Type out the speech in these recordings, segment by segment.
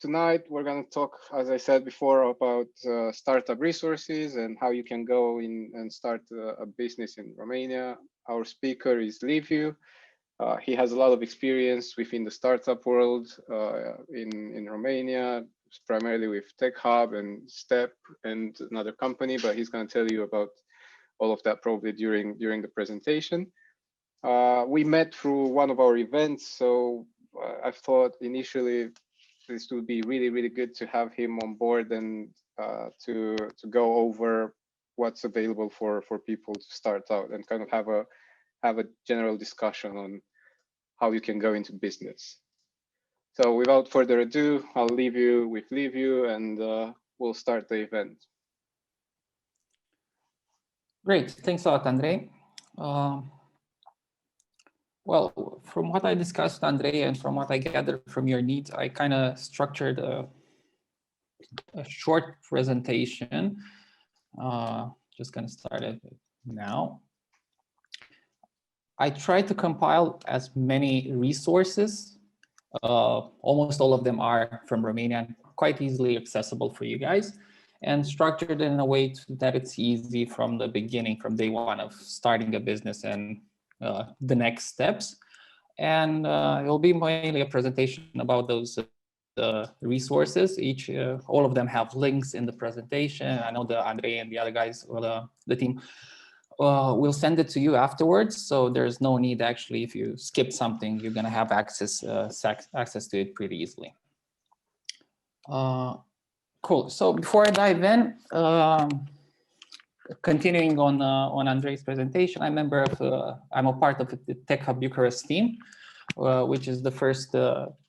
tonight we're going to talk, as I said before, about startup resources and how you can go in and start a business in Romania. Our speaker is Liviu. He has a lot of experience within the startup world in Romania, primarily with TechHub and Step and another company, but he's going to tell you about all of that probably during the presentation. We met through one of our events, so I thought initially this would be really good to have him on board and to go over what's available for people to start out and kind of have a general discussion on how you can go into business. So without further ado, I'll leave you with Liviu and we'll start the event. Great, thanks a lot, Andrei. Well, from what I discussed, Andrei, and from what I gathered from your needs, I kind of structured a short presentation. Just gonna start it now. I tried to compile as many resources. Almost all of them are from Romania, quite easily accessible for you guys, and structured in a way that it's easy from the beginning, from day one of starting a business and the next steps. And it'll be mainly a presentation about those resources. All of them have links in the presentation. I know that Andrei and the other guys, or the team, we'll send it to you afterwards. So there's no need, actually, if you skip something, you're gonna have access to it pretty easily. Cool, so before I dive in, continuing on Andrei's presentation, I'm a part of the TechHub Bucharest team, which is the first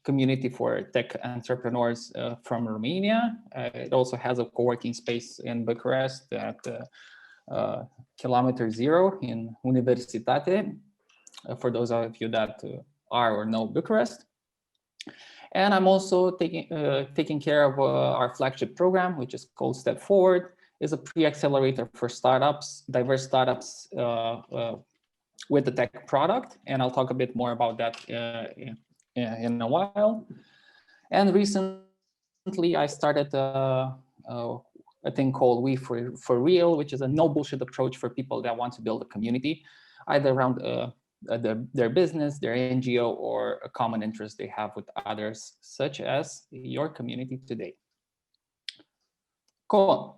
community for tech entrepreneurs from Romania. It also has a co-working space in Bucharest at Kilometer Zero in Universitate, for those of you that are or know Bucharest. And I'm also taking care of our flagship program, which is called StepFWD. Is a pre-accelerator for startups, diverse startups with the tech product. And I'll talk a bit more about that in a while. And recently I started a thing called We for Real, which is a no bullshit approach for people that want to build a community, either around their business, their NGO, or a common interest they have with others, such as your community today. Cool.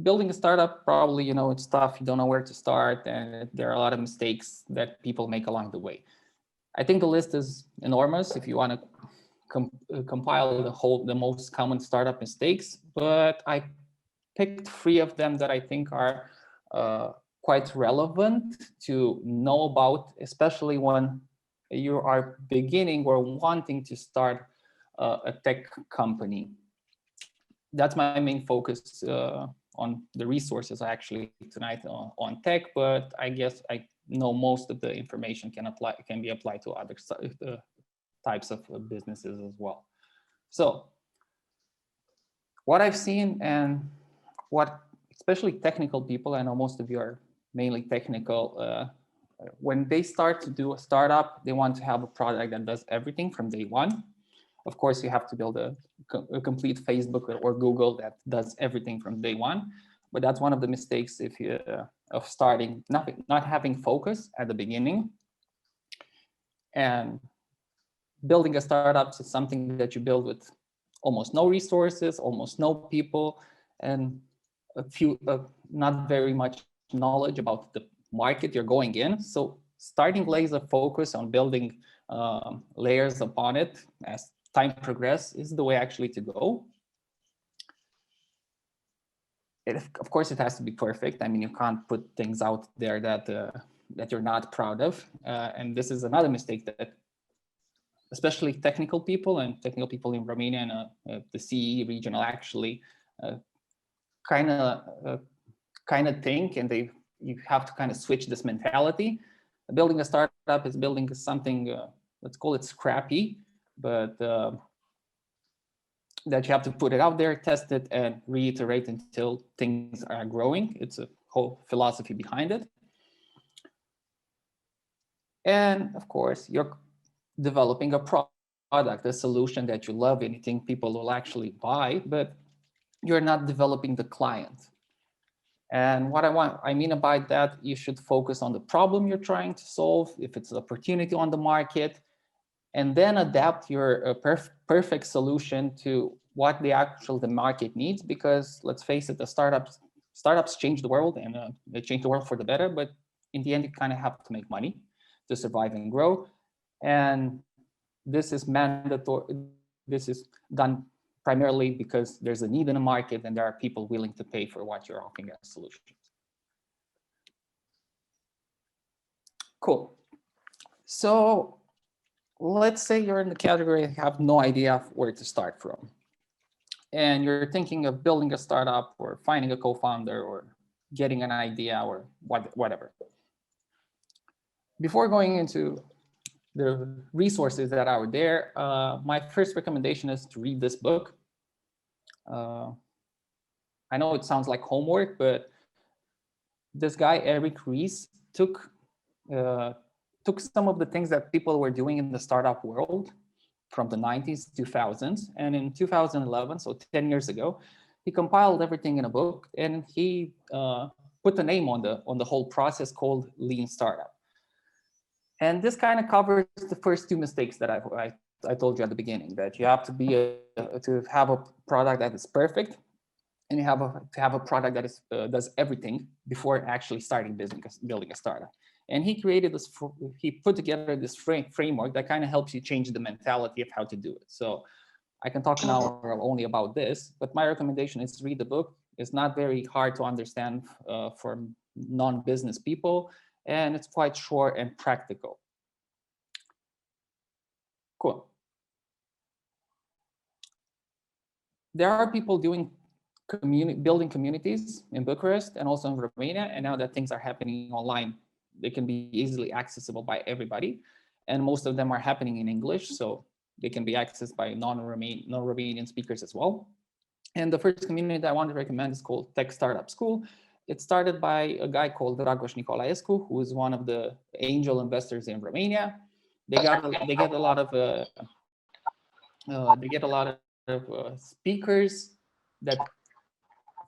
Building a startup, probably, it's tough. You don't know where to start, and there are a lot of mistakes that people make along the way. I think the list is enormous if you want to compile the most common startup mistakes, but I picked 3 of them that I think are quite relevant to know about, especially when you are beginning or wanting to start a tech company. That's my main focus on the resources actually tonight on tech, but I guess I know most of the information can be applied to other types of businesses as well. So what I've seen, and what especially technical people, I know most of you are mainly technical, when they start to do a startup, they want to have a product that does everything from day one. Of course, you have to build a complete Facebook or Google that does everything from day one. But that's one of the mistakes of starting, not having focus at the beginning. And building a startup is something that you build with almost no resources, almost no people, and not very much knowledge about the market you're going in. So starting laser focus on building layers upon it as time progresses is the way actually to go. Of course, it has to be perfect. I mean, you can't put things out there that you're not proud of. And this is another mistake that especially technical people in Romania and the CE regional actually kind of think, and you have to kind of switch this mentality. Building a startup is building something, let's call it scrappy, but that you have to put it out there, test it, and reiterate until things are growing. It's a whole philosophy behind it. And of course, you're developing a product, a solution that you love and you think people will actually buy, but you're not developing the client. And what I mean by that, you should focus on the problem you're trying to solve, if it's an opportunity on the market, and then adapt your perfect solution to what the market needs. Because let's face it, the startups change the world, and they change the world for the better. But in the end, you kind of have to make money to survive and grow. And this is mandatory. This is done primarily because there's a need in the market and there are people willing to pay for what you're offering as solutions. Cool. So let's say you're in the category and have no idea where to start from. And you're thinking of building a startup or finding a co-founder or getting an idea or whatever. Before going into the resources that are there, my first recommendation is to read this book. I know it sounds like homework, but this guy, Eric Ries, took some of the things that people were doing in the startup world from the 90s, 2000s, and in 2011, so 10 years ago, he compiled everything in a book, and he put a name on the whole process called Lean Startup. And this kind of covers the first two mistakes that I told you at the beginning, that you have to have a product that is perfect, and you have to have a product that is does everything before actually starting building a startup. And he created this. He put together this framework that kind of helps you change the mentality of how to do it. So I can talk now only about this, but my recommendation is to read the book. It's not very hard to understand for non-business people, and it's quite short and practical. Cool. There are people doing building communities in Bucharest and also in Romania, and now that things are happening online, they can be easily accessible by everybody, and most of them are happening in English, so they can be accessed by non-Romanian speakers as well. And the first community that I want to recommend is called Tech Startup School. It started by a guy called Dragoș Nicolaescu, who is one of the angel investors in Romania. They get a lot of speakers that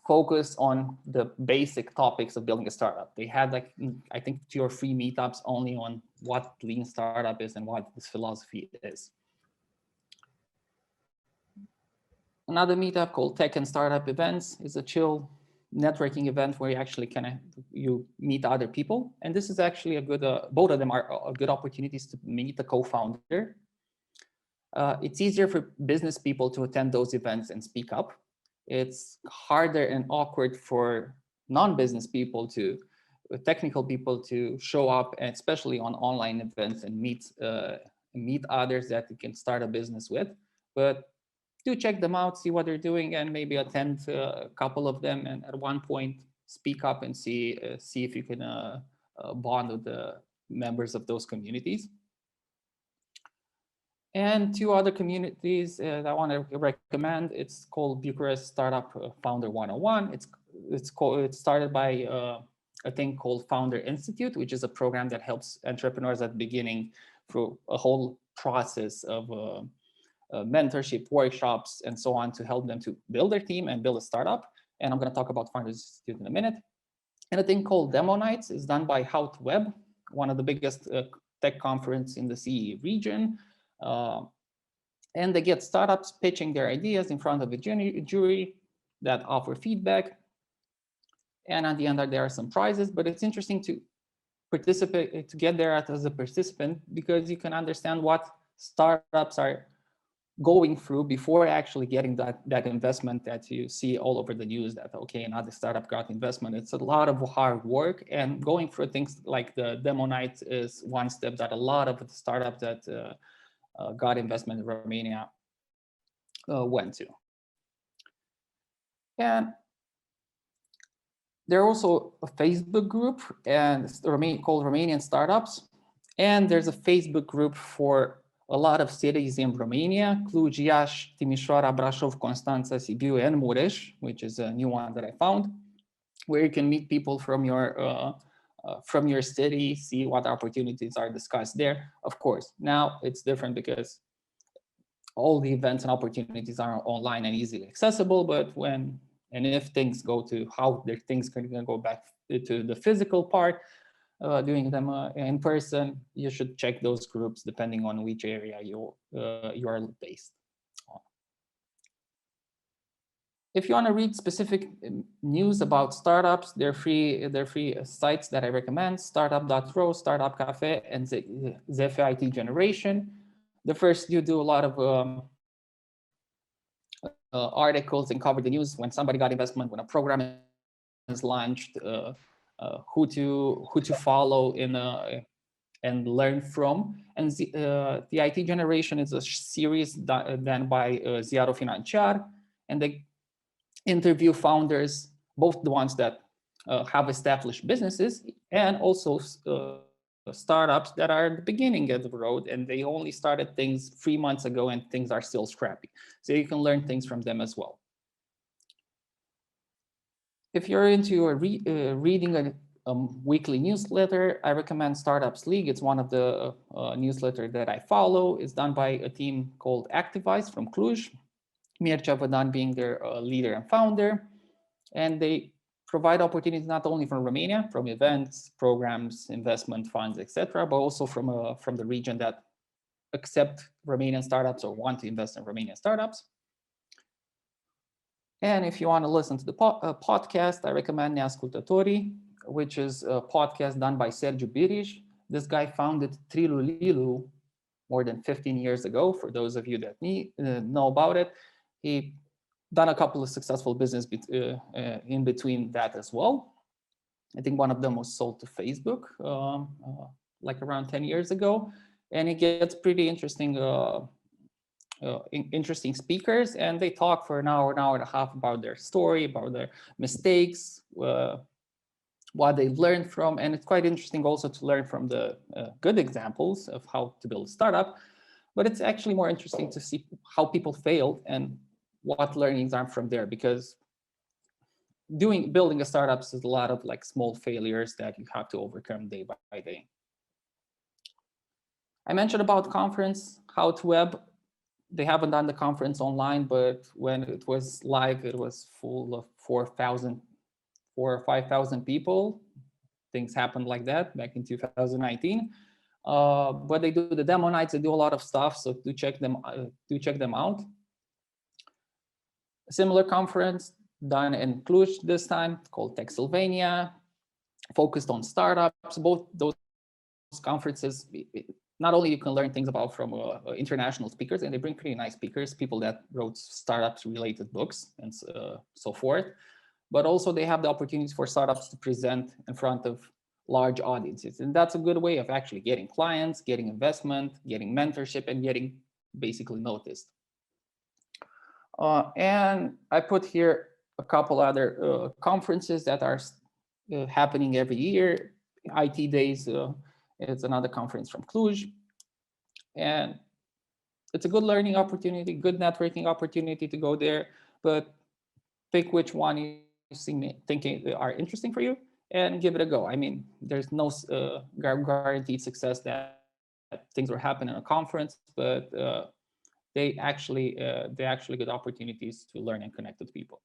focus on the basic topics of building a startup. They had I think 2 or 3 meetups only on what Lean Startup is and what this philosophy is. Another meetup called Tech and Startup Events is a chill networking event where you actually you meet other people. And this is actually a good, both of them are good opportunities to meet the co-founder. It's easier for business people to attend those events and speak up. It's harder and awkward for non-business people technical people to show up, and especially on online events, and meet others that you can start a business with. But do check them out, see what they're doing, and maybe attend a couple of them, and at one point speak up and see if you can bond with the members of those communities. And 2 other communities that I want to recommend. It's called Bucharest Startup Founder 101. It's started by a thing called Founder Institute, which is a program that helps entrepreneurs at the beginning through a whole process of mentorship, workshops, and so on, to help them to build their team and build a startup. And I'm going to talk about Founder Institute in a minute. And a thing called Demo Nights is done by How to Web, one of the biggest tech conference in the CE region. And they get startups pitching their ideas in front of a jury that offer feedback. And at the end, there are some prizes, but it's interesting to participate, to get there as a participant, because you can understand what startups are going through before actually getting that investment that you see all over the news, that, okay, another startup got investment. It's a lot of hard work, and going through things like the demo night is one step that a lot of the startups that got investment in Romania went to. And there's also a Facebook group, and it's called Romanian Startups. And there's a Facebook group for a lot of cities in Romania: Cluj, Iași, Timișoara, Brașov, Constanța, Sibiu, and Mureș, which is a new one that I found, where you can meet people from your city, see what opportunities are discussed there. Of course, now it's different because all the events and opportunities are online and easily accessible, but when and if things go to how their things can go back to the physical part, doing them in person, you should check those groups depending on which area you are based on. If you want to read specific news about startups, they're free sites that I recommend: startup.ro, Startup Cafe, and ZFIT Generation. The first, you do a lot of articles and cover the news when somebody got investment, when a program is launched, who to follow in and learn from. And the IT Generation is a series done by Ziarul Financiar, and they interview founders, both the ones that have established businesses and also startups that are at the beginning of the road, and they only started things 3 months ago and things are still scrappy. So you can learn things from them as well. If you're into reading a weekly newsletter, I recommend Startups League. It's one of the newsletters that I follow. It's done by a team called Activize from Cluj, Mircea Vădan being their leader and founder. And they provide opportunities not only from Romania, from events, programs, investment funds, etc., but also from the region that accept Romanian startups or want to invest in Romanian startups. And if you want to listen to the podcast, I recommend Neascultătorii, which is a podcast done by Sergiu Biriș. This guy founded Trilulilu more than 15 years ago. For those of you that know about it, he done a couple of successful business in between that as well. I think one of them was sold to Facebook like around 10 years ago. And it gets pretty interesting interesting speakers, and they talk for an hour and a half about their story, about their mistakes, what they've learned from. And it's quite interesting also to learn from the good examples of how to build a startup. But it's actually more interesting to see how people failed and what learnings are from there, because building a startup is a lot of like small failures that you have to overcome day by day. I mentioned about conference, How to Web. They haven't done the conference online, but when it was live, it was full of 4,000 or 5,000 people. Things happened like that back in 2019. But they do the demo nights, they do a lot of stuff, so do check them out. A similar conference done in Cluj this time, called TechSylvania, focused on startups. Both those conferences, not only you can learn things about from international speakers, and they bring pretty nice speakers, people that wrote startups related books and so forth, but also they have the opportunities for startups to present in front of large audiences. And that's a good way of actually getting clients, getting investment, getting mentorship, and getting basically noticed. And I put here a couple other conferences that are happening every year. IT Days, it's another conference from Cluj. And it's a good learning opportunity, good networking opportunity to go there, but pick which one you think are interesting for you and give it a go. I mean, there's no guaranteed success that things will happen in a conference, but they actually good opportunities to learn and connect with people.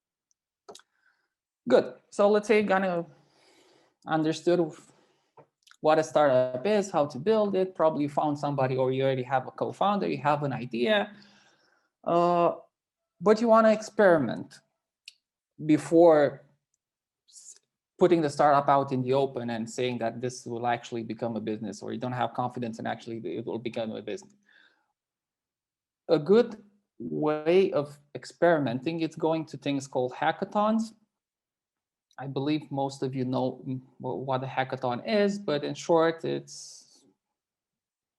Good. So let's say kind understood what a startup is, how to build it. Probably you found somebody, or you already have a co-founder, you have an idea, but you want to experiment before putting the startup out in the open and saying that this will actually become a business, or you don't have confidence in actually it will become a business. A good way of experimenting is going to things called hackathons. I believe most of you know what a hackathon is, but in short, it's,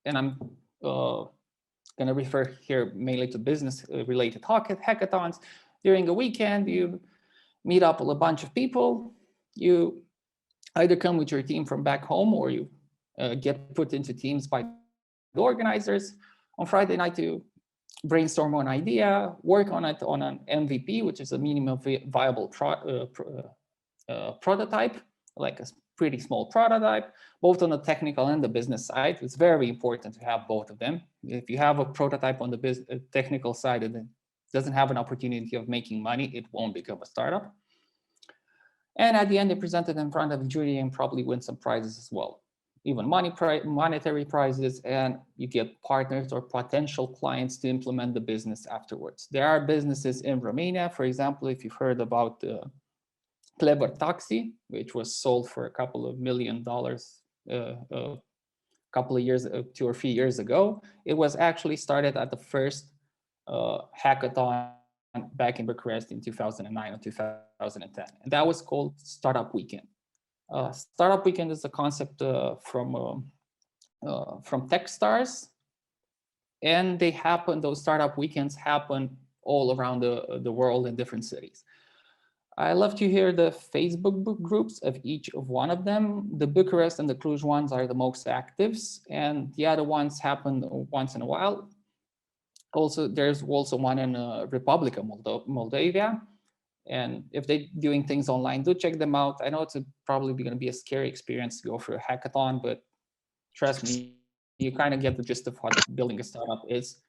and I'm going to refer here mainly to business-related hackathons. During a weekend, you meet up with a bunch of people. You either come with your team from back home, or you get put into teams by the organizers. On Friday night, you brainstorm an idea, work on it on an MVP, which is a minimum viable prototype, like a pretty small prototype, both on the technical and the business side. It's very important to have both of them. If you have a prototype on the technical side and it doesn't have an opportunity of making money, it won't become a startup. And at the end, they presented in front of a jury and probably win some prizes as well, even monetary prizes, and you get partners or potential clients to implement the business afterwards. There are businesses in Romania, for example, if you've heard about the Clever Taxi, which was sold for a couple of $1 million a couple of years, 2 or 3 years ago. It was actually started at the first hackathon back in Bucharest in 2009 or 2010. And that was called Startup Weekend. Startup Weekend is a concept from Techstars. And those startup weekends happen all around the world in different cities. I love to hear the Facebook groups of each of one of them. The Bucharest and the Cluj ones are the most active, and the other ones happen once in a while. Also, there's also one in Republic of Moldova. And if they're doing things online, do check them out. I know it's probably going to be a scary experience to go for a hackathon, but trust me, you kind of get the gist of what building a startup is.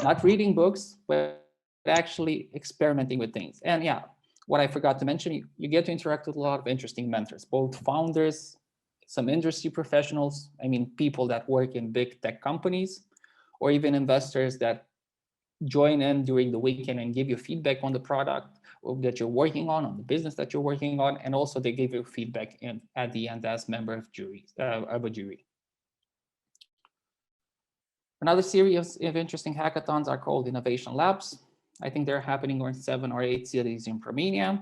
Not reading books, but actually experimenting with things. And yeah, what I forgot to mention, you get to interact with a lot of interesting mentors, both founders, some industry professionals, I mean, people that work in big tech companies, or even investors that join in during the weekend and give you feedback on the product that you're working on the business that you're working on, and also they give you feedback at the end as member of a jury. Another series of interesting hackathons are called Innovation Labs. I think they're happening in 7 or 8 cities in Romania.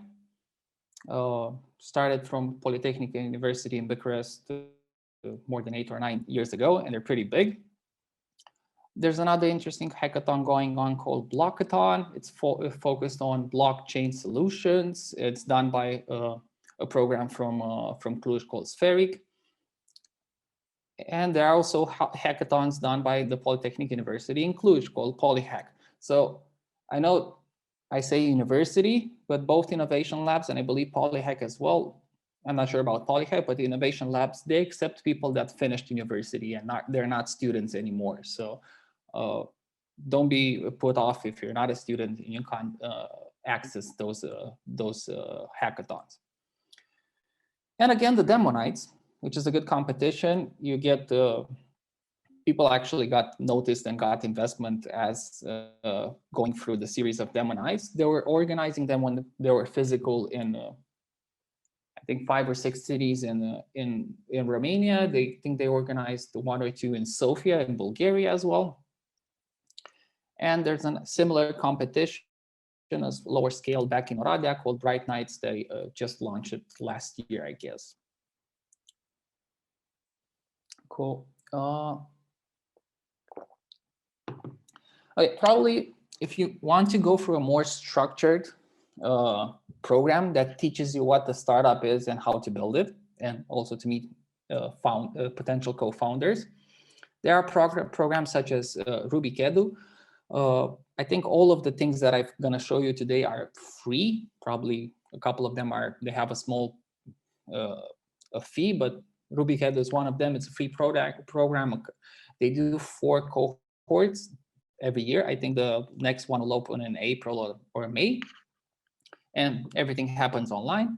Started from Polytechnic University in Bucharest more than 8 or 9 years ago, and they're pretty big. There's another interesting hackathon going on called Blockathon. It's focused on blockchain solutions. It's done by a program from Cluj called Spheric. And there are also hackathons done by the Polytechnic University in Cluj called Polyhack. So I know I say university, but both Innovation Labs and I believe Polyhack as well. I'm not sure about Polyhack, but the Innovation Labs, they accept people that finished university and they're not students anymore. So don't be put off if you're not a student and you can't access those hackathons. And again, the Demo Nights, which is a good competition. You get people actually got noticed and got investment as going through the series of Demo Nights. They were organizing them when they were physical in I think 5 or 6 cities in Romania. They think they organized 1 or 2 in Sofia in Bulgaria as well. And there's a similar competition as lower scale back in Oradea called Bright Nights. They just launched it last year, I guess. Cool. Okay, probably if you want to go for a more structured program that teaches you what the startup is and how to build it, and also to meet potential co-founders, there are programs such as Rubik Edu. I think all of the things that I'm going to show you today are free. Probably a couple of them they have a small a fee, but Rubik Edu is one of them. It's a free program. They do 4 cohorts every year. I think the next one will open in April or May, and everything happens online.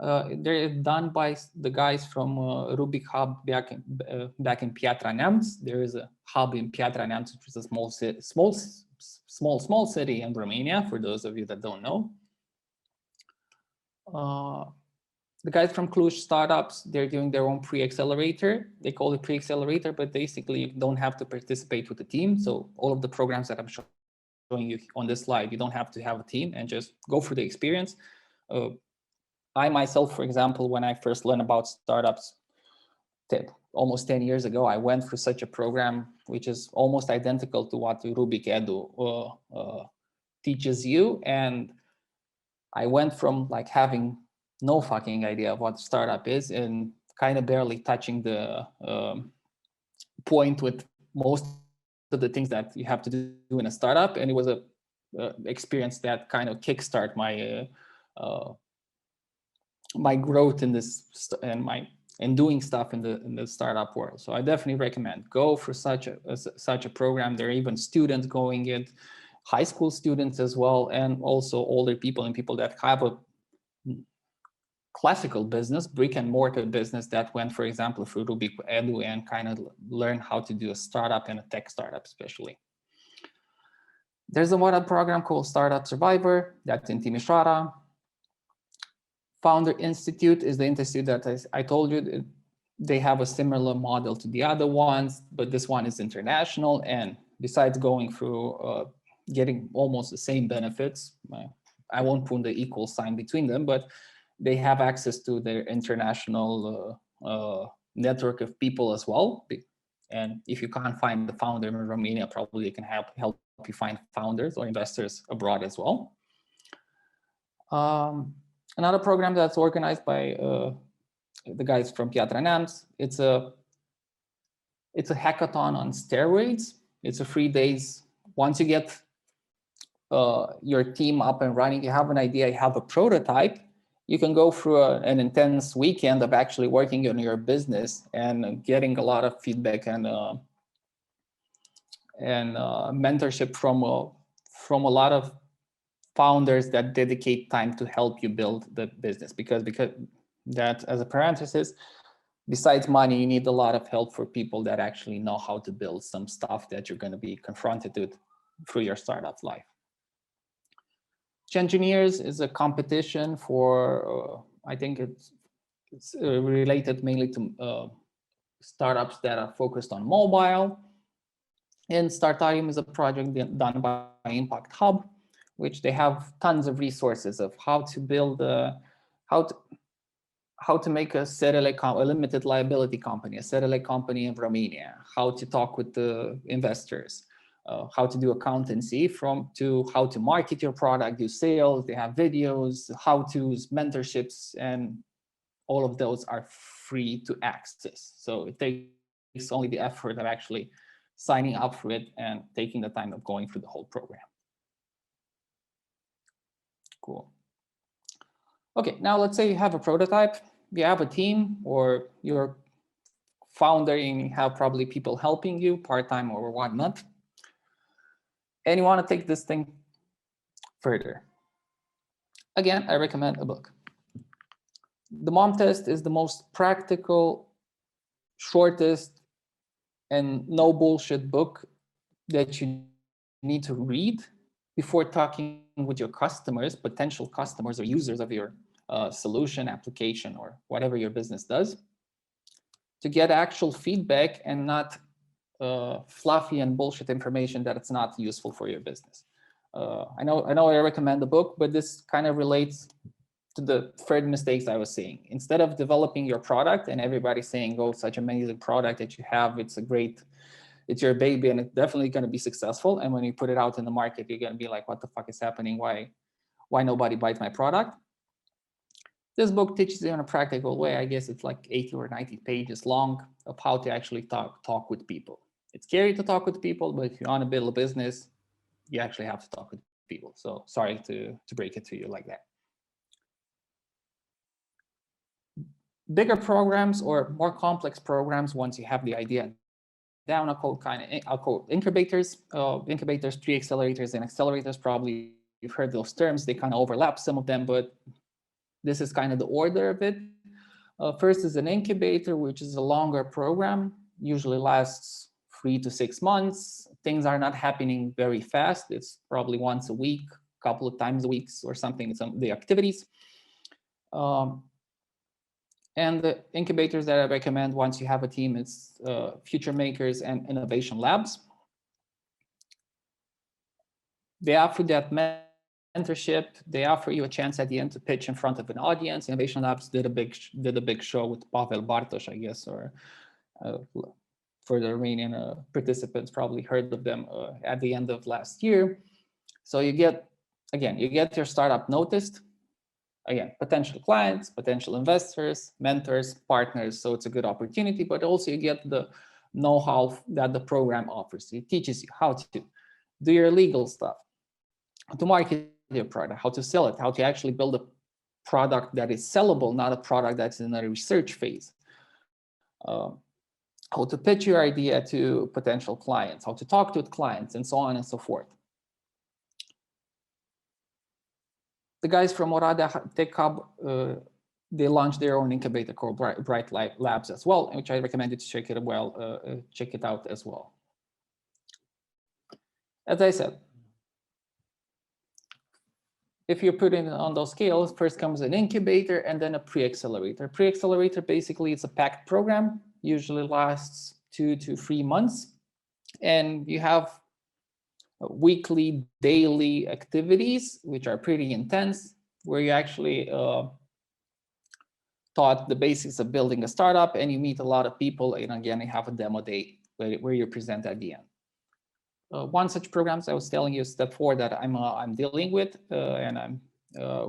They're done by the guys from Rubik Hub back in Piatra Neamț. There is a hub in Piatra Neamț, which is a small city in Romania, for those of you that don't know. The guys from Cluj Startups, they're doing their own pre-accelerator. They call it pre-accelerator, but basically you don't have to participate with the team. So all of the programs that I'm showing you on this slide, you don't have to have a team and just go for the experience. I myself, for example, when I first learned about startups almost 10 years ago, I went through such a program, which is almost identical to what Rubik Edu teaches you. And I went from like having no fucking idea of what startup is and kind of barely touching the point with most of the things that you have to do in a startup. And it was a experience that kind of kickstart my my growth in this and doing stuff in the startup world. So I definitely recommend go for such a program. There are even students going it, high school students as well, and also older people and people that have a classical business, brick and mortar business that went, for example, through Rubic Edu and kind of learn how to do a startup and a tech startup especially. There's a model program called Startup Survivor that's in Timișoara. Founder Institute is the institute that I told you. They have a similar model to the other ones, but this one is international. And besides going through getting almost the same benefits, I won't put the equal sign between them, but they have access to their international network of people as well. And if you can't find the founder in Romania, probably they can help you find founders or investors abroad as well. Another program that's organized by the guys from Piatra Neamț, it's a hackathon on steroids. It's a 3 days. Once you get your team up and running, you have an idea, you have a prototype, you can go through an intense weekend of actually working on your business and getting a lot of feedback and mentorship from a lot of founders that dedicate time to help you build the business, because that, as a parenthesis, besides money, you need a lot of help for people that actually know how to build some stuff that you're going to be confronted with through your startup life. Engineers is a competition for, I think it's related mainly to startups that are focused on mobile. And Startarium is a project done by Impact Hub, which they have tons of resources of how to build, how to make a limited liability company, a satellite company in Romania, how to talk with the investors, how to do accountancy, to how to market your product, do sales. They have videos, how-tos, mentorships, and all of those are free to access. So it takes only the effort of actually signing up for it and taking the time of going through the whole program. Cool. Okay, now let's say you have a prototype, you have a team, or you're founder and you have probably people helping you part-time or whatnot, and you want to take this thing further. Again, I recommend a book. The Mom Test is the most practical, shortest, and no bullshit book that you need to read before talking with your customers, potential customers or users of your solution, application, or whatever your business does, to get actual feedback and not fluffy and bullshit information that it's not useful for your business. I know I recommend the book, but this kind of relates to the third mistakes I was saying. Instead of developing your product and everybody saying, oh, such amazing product that you have, it's your baby and it's definitely going to be successful. And when you put it out in the market, you're going to be like, what the fuck is happening? Why nobody buys my product? This book teaches you in a practical way. I guess it's like 80 or 90 pages long of how to actually talk with people. It's scary to talk with people, but if you want to build a business, you actually have to talk with people. So sorry to break it to you like that. Bigger programs or more complex programs, once you have the idea down, I'll call incubators. Incubators, 3 accelerators, and accelerators. Probably you've heard those terms. They kind of overlap some of them, but this is kind of the order of it. First is an incubator, which is a longer program, usually lasts 3 to 6 months. Things are not happening very fast. It's probably once a week, a couple of times a week or something, the activities. And the incubators that I recommend once you have a team, it's Future Makers and Innovation Labs. They offer that mentorship. They offer you a chance at the end to pitch in front of an audience. Innovation Labs did a big show with Pavel Bartos, I guess, or for the Romanian participants, probably heard of them at the end of last year. So you get your startup noticed. Again, potential clients, potential investors, mentors, partners. So it's a good opportunity, but also you get the know-how that the program offers. It teaches you how to do your legal stuff, how to market your product, how to sell it, how to actually build a product that is sellable, not a product that's in a research phase. How to pitch your idea to potential clients, how to talk to clients, and so on and so forth. The guys from Oradea TechHub, they launched their own incubator called Bright Labs as well, which I recommend you to check it out as well. As I said, if you put it on those scales, first comes an incubator and then a pre-accelerator. Pre-accelerator basically it's a packed program, usually lasts 2 to 3 months, and you have weekly, daily activities, which are pretty intense, where you actually taught the basics of building a startup, and you meet a lot of people, and again, you have a demo day where you present at the end. One such program I was telling you, StepFWD, that I'm dealing with, and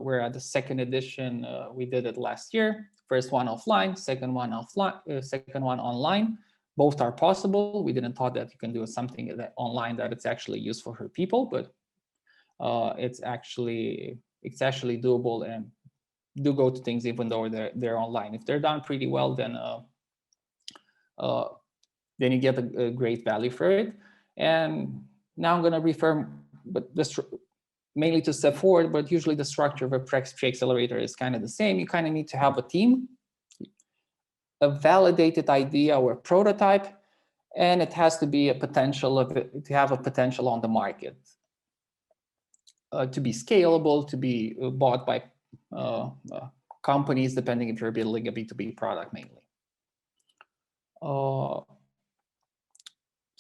we're at the second edition. We did it last year. First one offline, second one online. Both are possible. We didn't thought that you can do something that online that it's actually useful for people, but it's actually doable, and do go to things even though they're online. If they're done pretty well, then you get a great value for it. And now I'm going to refer, but mainly to StepFWD, but usually the structure of a pre-accelerator is kind of the same. You kind of need to have a team, a validated idea or a prototype, and it has to be a potential of it to have a potential on the market, to be scalable, to be bought by companies, depending if you're building a B2B product mainly.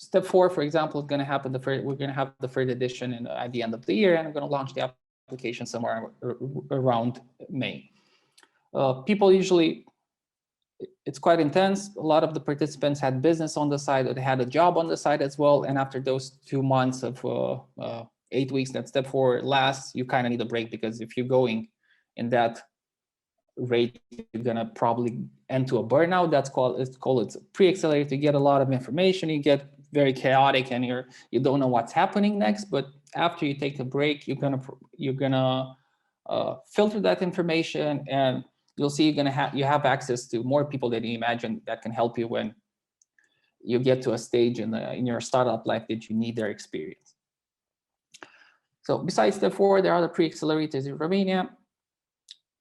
StepFWD, for example, is going to happen. We're going to have the third edition at the end of the year, and I'm going to launch the application somewhere around May. People usually, it's quite intense. A lot of the participants had business on the side, or they had a job on the side as well. And after those 2 months of 8 weeks that StepFWD lasts, you kind of need a break, because if you're going in that rate, you're gonna probably end to a burnout. It's called pre-accelerator. You get a lot of information, you get very chaotic, and you don't know what's happening next. But after you take a break, you're gonna filter that information, and you'll see you have access to more people than you imagine that can help you when you get to a stage in your startup life that you need their experience. So besides StepFWD, there are other pre-accelerators in Romania.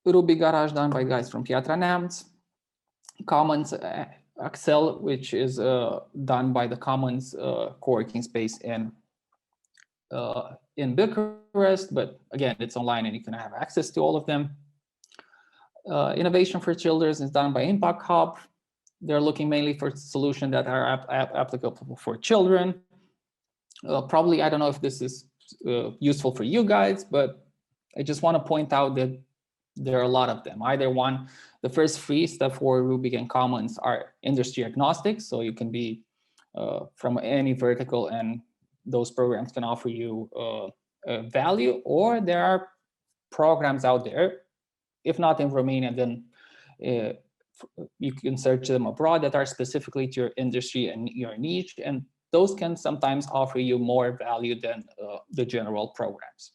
Ruby Garage, done by guys from Piatra Neamț. Commons Accel, which is done by the Commons co-working space in Bucharest, but again, it's online and you can have access to all of them. Innovation for Children is done by Impact Hub. They're looking mainly for solutions that are applicable for children. Probably, I don't know if this is useful for you guys, but I just want to point out that there are a lot of them. Either one, the first 3, StepFWD, Ruby, and Commons, are industry agnostic, so you can be from any vertical, and those programs can offer you value. Or there are programs out there, if not in Romania, then you can search them abroad, that are specifically to your industry and your niche, and those can sometimes offer you more value than the general programs.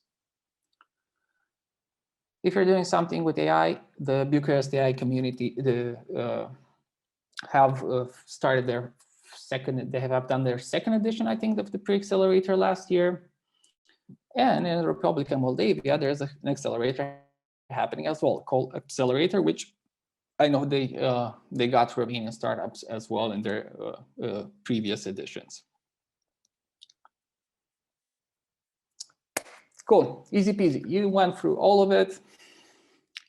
If you're doing something with AI, the Bucharest AI community have started their they have done their second edition, I think, of the pre-accelerator last year. And in the Republic of Moldavia, there's an accelerator happening as well, called Accelerator, which I know they got Romanian startups as well in their previous editions. Cool, easy peasy. You went through all of it.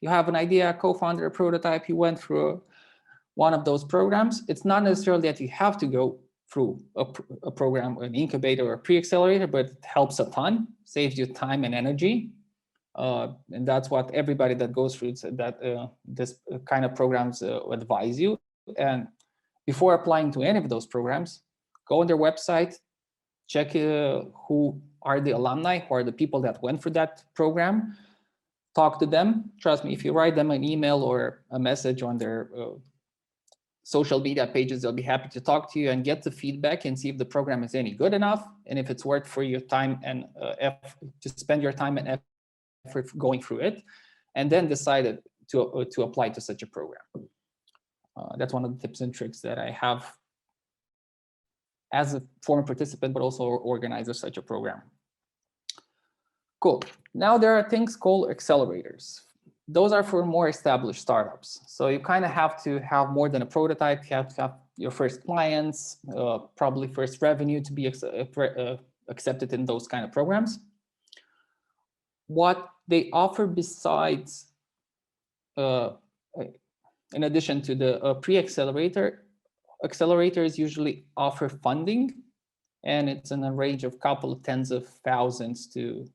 You have an idea, co-founder, a prototype. You went through one of those programs. It's not necessarily that you have to go through a program, an incubator or a pre-accelerator, but it helps a ton, saves you time and energy. And that's what everybody that goes through this kind of programs advise you. And before applying to any of those programs, go on their website, check who are the alumni, who are the people that went through that program. Talk to them. Trust me, if you write them an email or a message on their social media pages, they'll be happy to talk to you and get the feedback and see if the program is any good enough, and if it's worth for your time and effort, to spend your time and effort going through it. and then decided to apply to such a program. That's one of the tips and tricks that I have as a former participant, but also organizer such a program. Cool. Now there are things called accelerators. Those are for more established startups. So you kind of have to have more than a prototype. You have to have your first clients, probably first revenue to be accepted in those kind of programs. What they offer besides, in addition to the pre-accelerator, accelerators usually offer funding, and it's in a range of a couple of tens of thousands to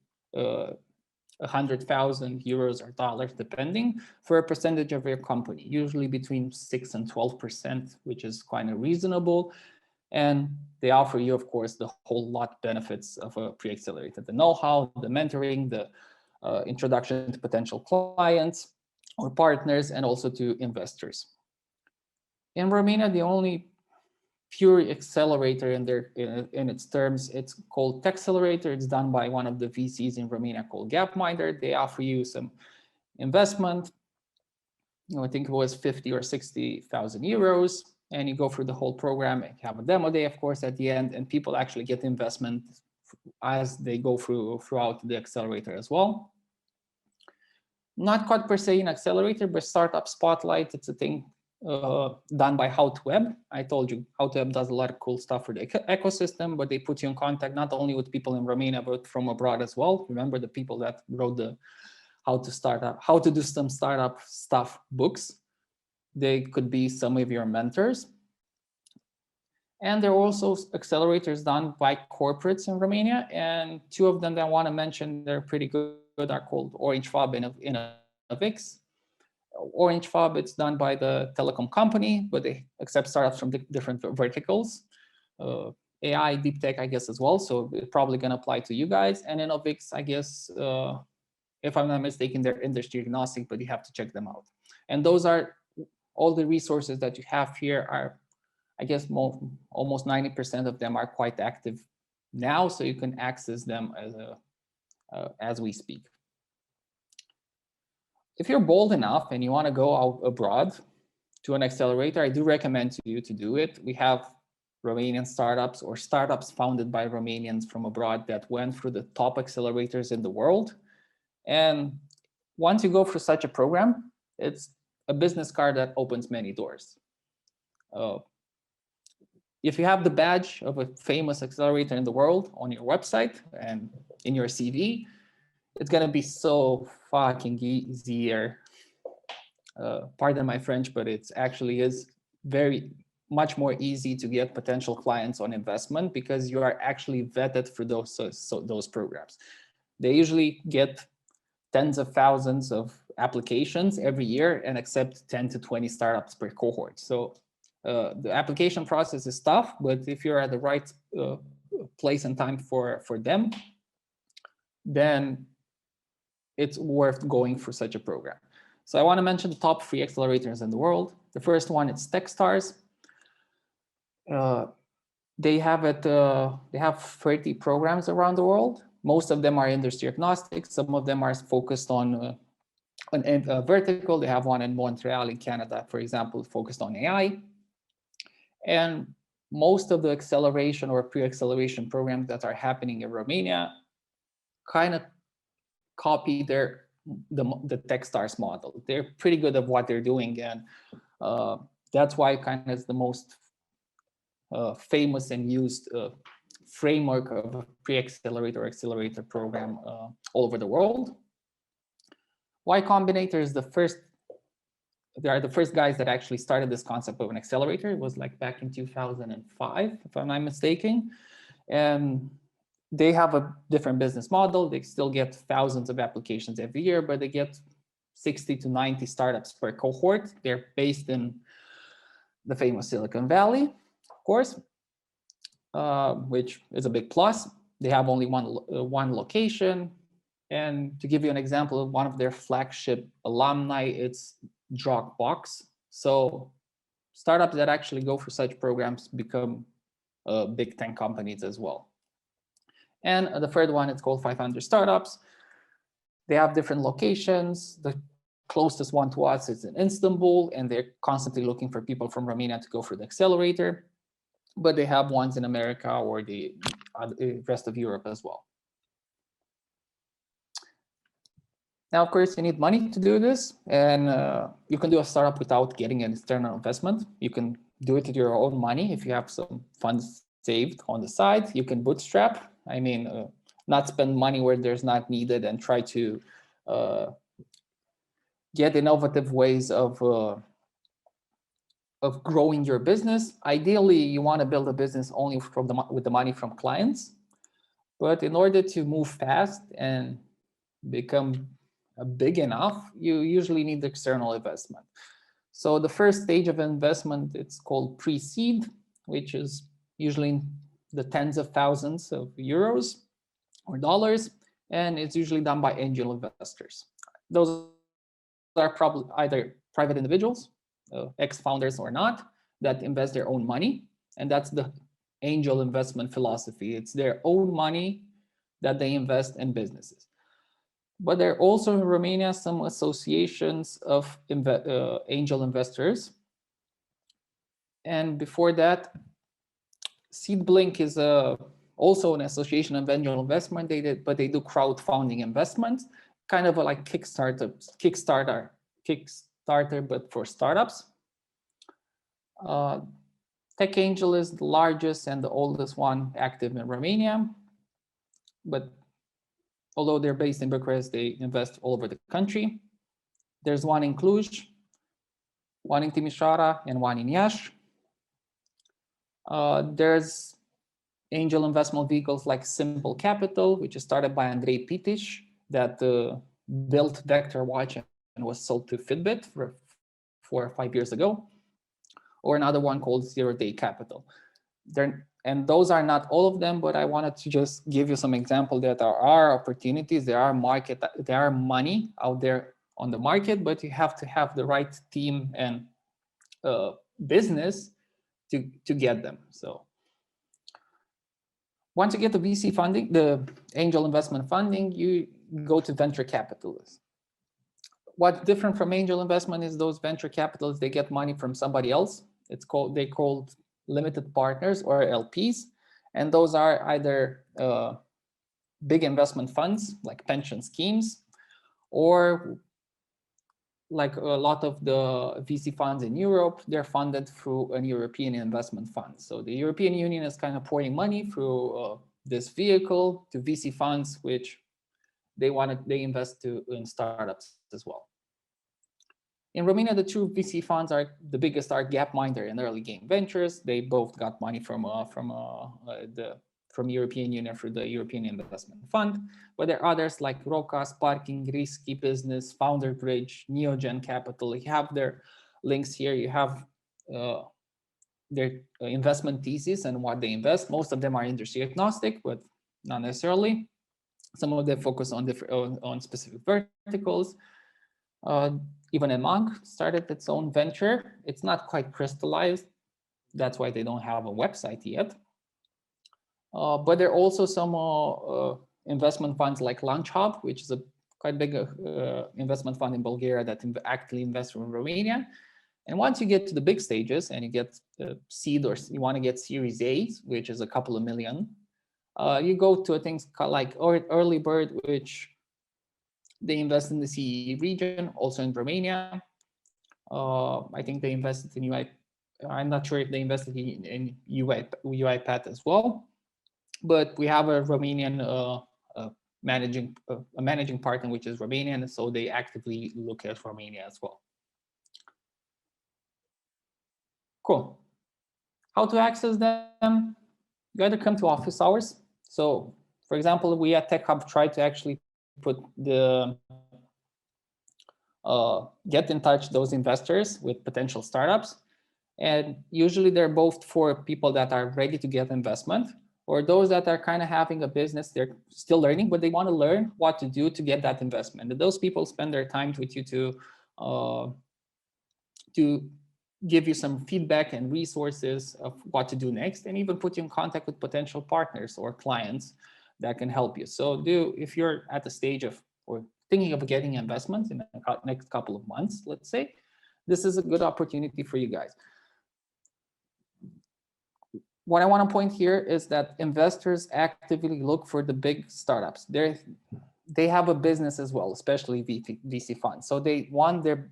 100,000 euros or dollars, depending, for a percentage of your company, usually between 6 and 12%, which is kind of reasonable. And they offer you, of course, the whole lot benefits of a pre-accelerator: the know-how, the mentoring, the introduction to potential clients or partners, and also to investors. In Romania, the only pure accelerator in its terms, it's called TechHub. It's done by one of the VCs in Romania called Gapminder. They offer you some investment. I think it was 50 or 60,000 euros, and you go through the whole program. You have a demo day, of course, at the end, and people actually get investment as they go throughout the accelerator as well. Not quite per se an accelerator, but Startup Spotlight. It's a thing done by HowToWeb. I told you HowToWeb does a lot of cool stuff for the ecosystem, but they put you in contact not only with people in Romania, but from abroad as well. Remember the people that wrote the how to do some startup stuff books. They could be some of your mentors. And there are also accelerators done by corporates in Romania. And two of them that I want to mention, they're pretty good, are called OrangeFab and Innovix. OrangeFab, it's done by the telecom company, but they accept startups from different verticals. AI, deep tech, I guess, as well. So it's probably going to apply to you guys. And Innovix, I guess, if I'm not mistaken, they're industry agnostic, but you have to check them out. And those are all the resources that you have here are, I guess, almost 90% of them are quite active now, so you can access them as we speak. If you're bold enough and you want to go out abroad to an accelerator, I do recommend to you to do it. We have Romanian startups or startups founded by Romanians from abroad that went through the top accelerators in the world. And once you go through such a program, it's a business card that opens many doors. If you have the badge of a famous accelerator in the world on your website and in your CV, it's going to be so fucking easier. Pardon my French, but it actually is very much more easy to get potential clients on investment because you are actually vetted for those programs. They usually get tens of thousands of applications every year and accept 10 to 20 startups per cohort. So the application process is tough, but if you're at the right place and time for them, then it's worth going for such a program. So I want to mention the top 3 accelerators in the world. The first one is Techstars. They have 30 programs around the world. Most of them are industry agnostic. Some of them are focused on vertical. They have one in Montreal in Canada, for example, focused on AI. And most of the acceleration or pre-acceleration programs that are happening in Romania kind of copy the Techstars model. They're pretty good at what they're doing, and that's why kind of is the most famous and used framework of a pre-accelerator or accelerator program all over the world. Y Combinator is they are the first guys that actually started this concept of an accelerator. It was like back in 2005, if I'm not mistaken. And they have a different business model. They still get thousands of applications every year, but they get 60 to 90 startups per cohort. They're based in the famous Silicon Valley, of course, which is a big plus. They have only one location. And to give you an example of one of their flagship alumni, it's Dropbox. So startups that actually go for such programs become big 10 companies as well. And the third one, it's called 500 Startups. They have different locations. The closest one to us is in Istanbul, and they're constantly looking for people from Romania to go for the accelerator. But they have ones in America or the rest of Europe as well. Now, of course, you need money to do this, and you can do a startup without getting an external investment. You can do it with your own money. If you have some funds saved on the side, you can bootstrap. I mean, not spend money where there's not needed, and try to get innovative ways of growing your business. Ideally, you want to build a business only with the money from clients. But in order to move fast and become big enough, you usually need external investment. So the first stage of investment, it's called pre-seed, which is usually in the tens of thousands of euros or dollars, and it's usually done by angel investors. Those are probably either private individuals, ex-founders or not, that invest their own money, and that's the angel investment philosophy. It's their own money that they invest in businesses. But there are also in Romania some associations of angel investors. And before that, SeedBlink is also an association of angel investment. But they do crowdfunding investments, kind of like Kickstarter, but for startups. Tech Angel is the largest and the oldest one active in Romania. But although they're based in Bucharest, they invest all over the country. There's one in Cluj, one in Timișoara, and one in Iași. There's angel investment vehicles like Simple Capital, which is started by Andrei Pitiș, that built Vector Watch and was sold to Fitbit 4 or 5 years ago. Or another one called Zero Day Capital. And those are not all of them, but I wanted to just give you some example that there are opportunities, there are money out there on the market, but you have to have the right team and business to get them. So once you get the VC funding, the angel investment funding, you go to venture capitalists. What's different from angel investment is those venture capitalists, they get money from somebody else. They're called limited partners or LPs. And those are either big investment funds like pension schemes, or like a lot of the VC funds in Europe, they're funded through an European investment fund. So the European Union is kind of pouring money through this vehicle to VC funds, which they invest in startups as well. In Romania, the two VC funds are the biggest are Gapminder and Early Game Ventures. They both got money from European Union through the European Investment Fund. But there are others like Roca, Sparking, Risky Business, Founder Bridge, Neogen Capital. You have their links here. You have their investment thesis and what they invest. Most of them are industry agnostic, but not necessarily. Some of them focus on specific verticals. Even Among started its own venture. It's not quite crystallized. That's why they don't have a website yet. But there are also some investment funds like Launch Hub, which is a quite big investment fund in Bulgaria that actively invests in Romania. And once you get to the big stages and you get seed, or you want to get Series A, which is a couple of million, you go to things like Early Bird, which they invest in the CE region, also in Romania. I think they invested in UI. I'm not sure if they invested in UiPath as well. But we have a Romanian managing partner, which is Romanian, so they actively look at Romania as well. Cool. How to access them? You either come to office hours. So, for example, we at TechHub try to actually put get in touch those investors with potential startups, and usually they're both for people that are ready to get investment, or those that are kind of having a business, they're still learning, but they want to learn what to do to get that investment. And those people spend their time with you to give you some feedback and resources of what to do next, and even put you in contact with potential partners or clients that can help you. So if you're at the stage of, or thinking of getting investments in the next couple of months, let's say, this is a good opportunity for you guys. What I want to point here is that investors actively look for the big startups. They have a business as well, especially VC funds. So they want their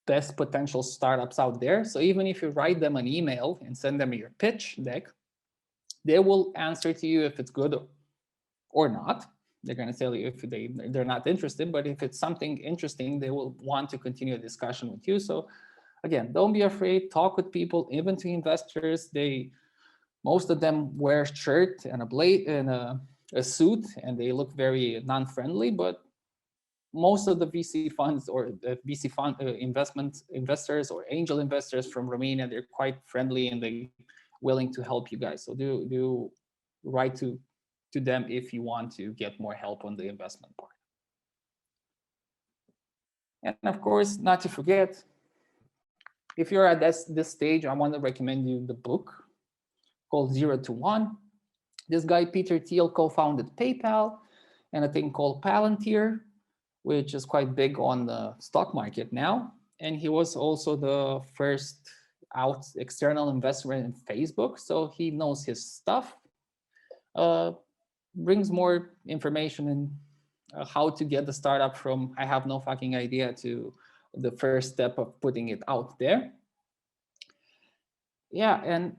best potential startups out there. So even if you write them an email and send them your pitch deck, they will answer to you if it's good or not. They're going to tell you if they're not interested, but if it's something interesting, they will want to continue a discussion with you. So again, don't be afraid, talk with people, even to investors. Most of them wear a shirt and a suit, and they look very non-friendly, but most of the VC funds or the VC fund investors or angel investors from Romania, they're quite friendly and they willing to help you guys. So do write to them if you want to get more help on the investment part. And of course, not to forget, if you're at this stage, I want to recommend you the book called 0 to 1. This guy, Peter Thiel, co-founded PayPal and a thing called Palantir, which is quite big on the stock market now. And he was also the first external investor in Facebook. So he knows his stuff, brings more information in how to get the startup from I have no fucking idea to the first step of putting it out there. Yeah, and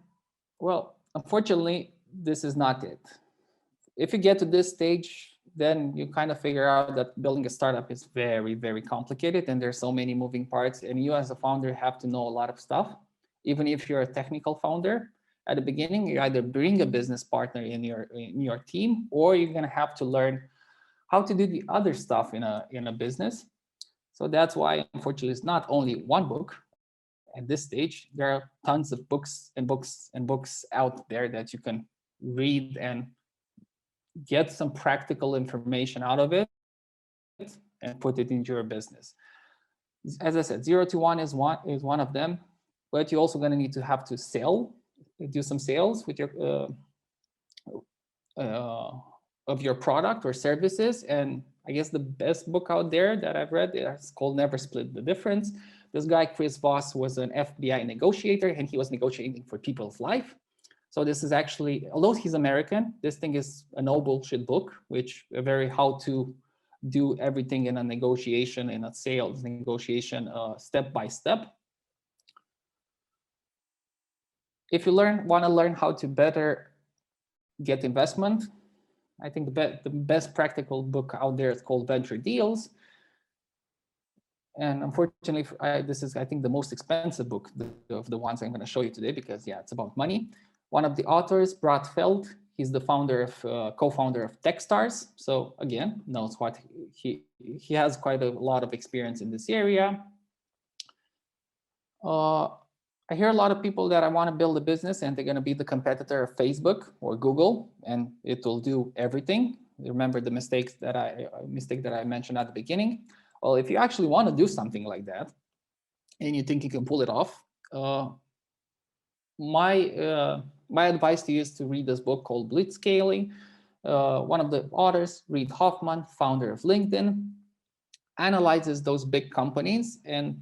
well, unfortunately, this is not it. If you get to this stage, then you kind of figure out that building a startup is very, very complicated and there's so many moving parts, and you as a founder have to know a lot of stuff. Even if you're a technical founder, at the beginning, you either bring a business partner in your team, or you're gonna have to learn how to do the other stuff in a business. So that's why, unfortunately, it's not only one book. At this stage, there are tons of books and books and books out there that you can read and get some practical information out of it and put it into your business. As I said, 0 to 1 is one of them, but you're also going to need to have to do some sales with your of your product or services. And I guess the best book out there that I've read is called Never Split the Difference. This guy, Chris Voss, was an FBI negotiator, and he was negotiating for people's life. So this is actually, although he's American, this thing is a no bullshit book, which very how to do everything in a negotiation, in a sales negotiation, step by step. If you want to learn how to better get investment, I think the best practical book out there is called Venture Deals. And unfortunately, this is, I think, the most expensive book of the ones I'm going to show you today, because yeah, it's about money. One of the authors, Brad Feld, he's the co-founder of Techstars. So again, knows what he has quite a lot of experience in this area. I hear a lot of people that I want to build a business and they're going to be the competitor of Facebook or Google, and it will do everything. Remember the mistake that I mentioned at the beginning. Well, if you actually want to do something like that and you think you can pull it off, my advice to you is to read this book called Blitzscaling. One of the authors, Reid Hoffman, founder of LinkedIn, analyzes those big companies and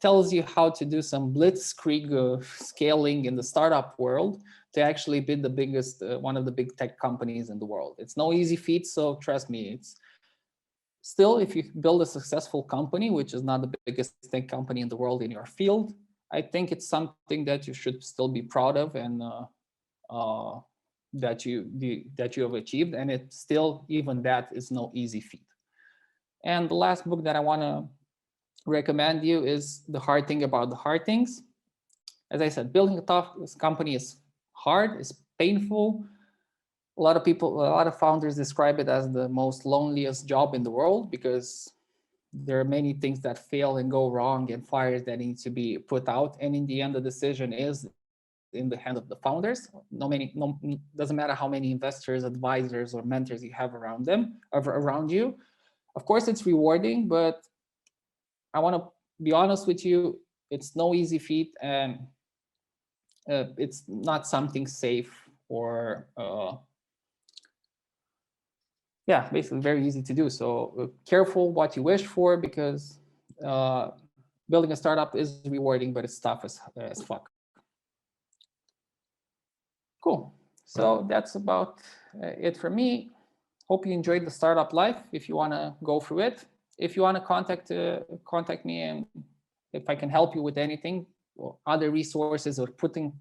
tells you how to do some blitzkrieg scaling in the startup world to actually be the biggest, one of the big tech companies in the world. It's no easy feat, so trust me. It's still, if you build a successful company, which is not the biggest tech company in the world in your field, I think it's something that you should still be proud of and that you have achieved. And it's still, even that is no easy feat. And the last book that I want to recommend you is The Hard Thing About the Hard Things. As I said, building a tough company is hard, it's painful. A lot of founders describe it as the most loneliest job in the world, because there are many things that fail and go wrong and fires that need to be put out. And in the end, the decision is in the hand of the founders. Doesn't matter how many investors, advisors, or mentors you have around you. Of course, it's rewarding, but I want to be honest with you, it's no easy feat, and it's not something safe or yeah, basically very easy to do. So careful what you wish for, because building a startup is rewarding, but it's tough as fuck. Cool. So that's about it for me. Hope you enjoyed the startup life. If you want to go through it, if you want to contact me, and if I can help you with anything or other resources, or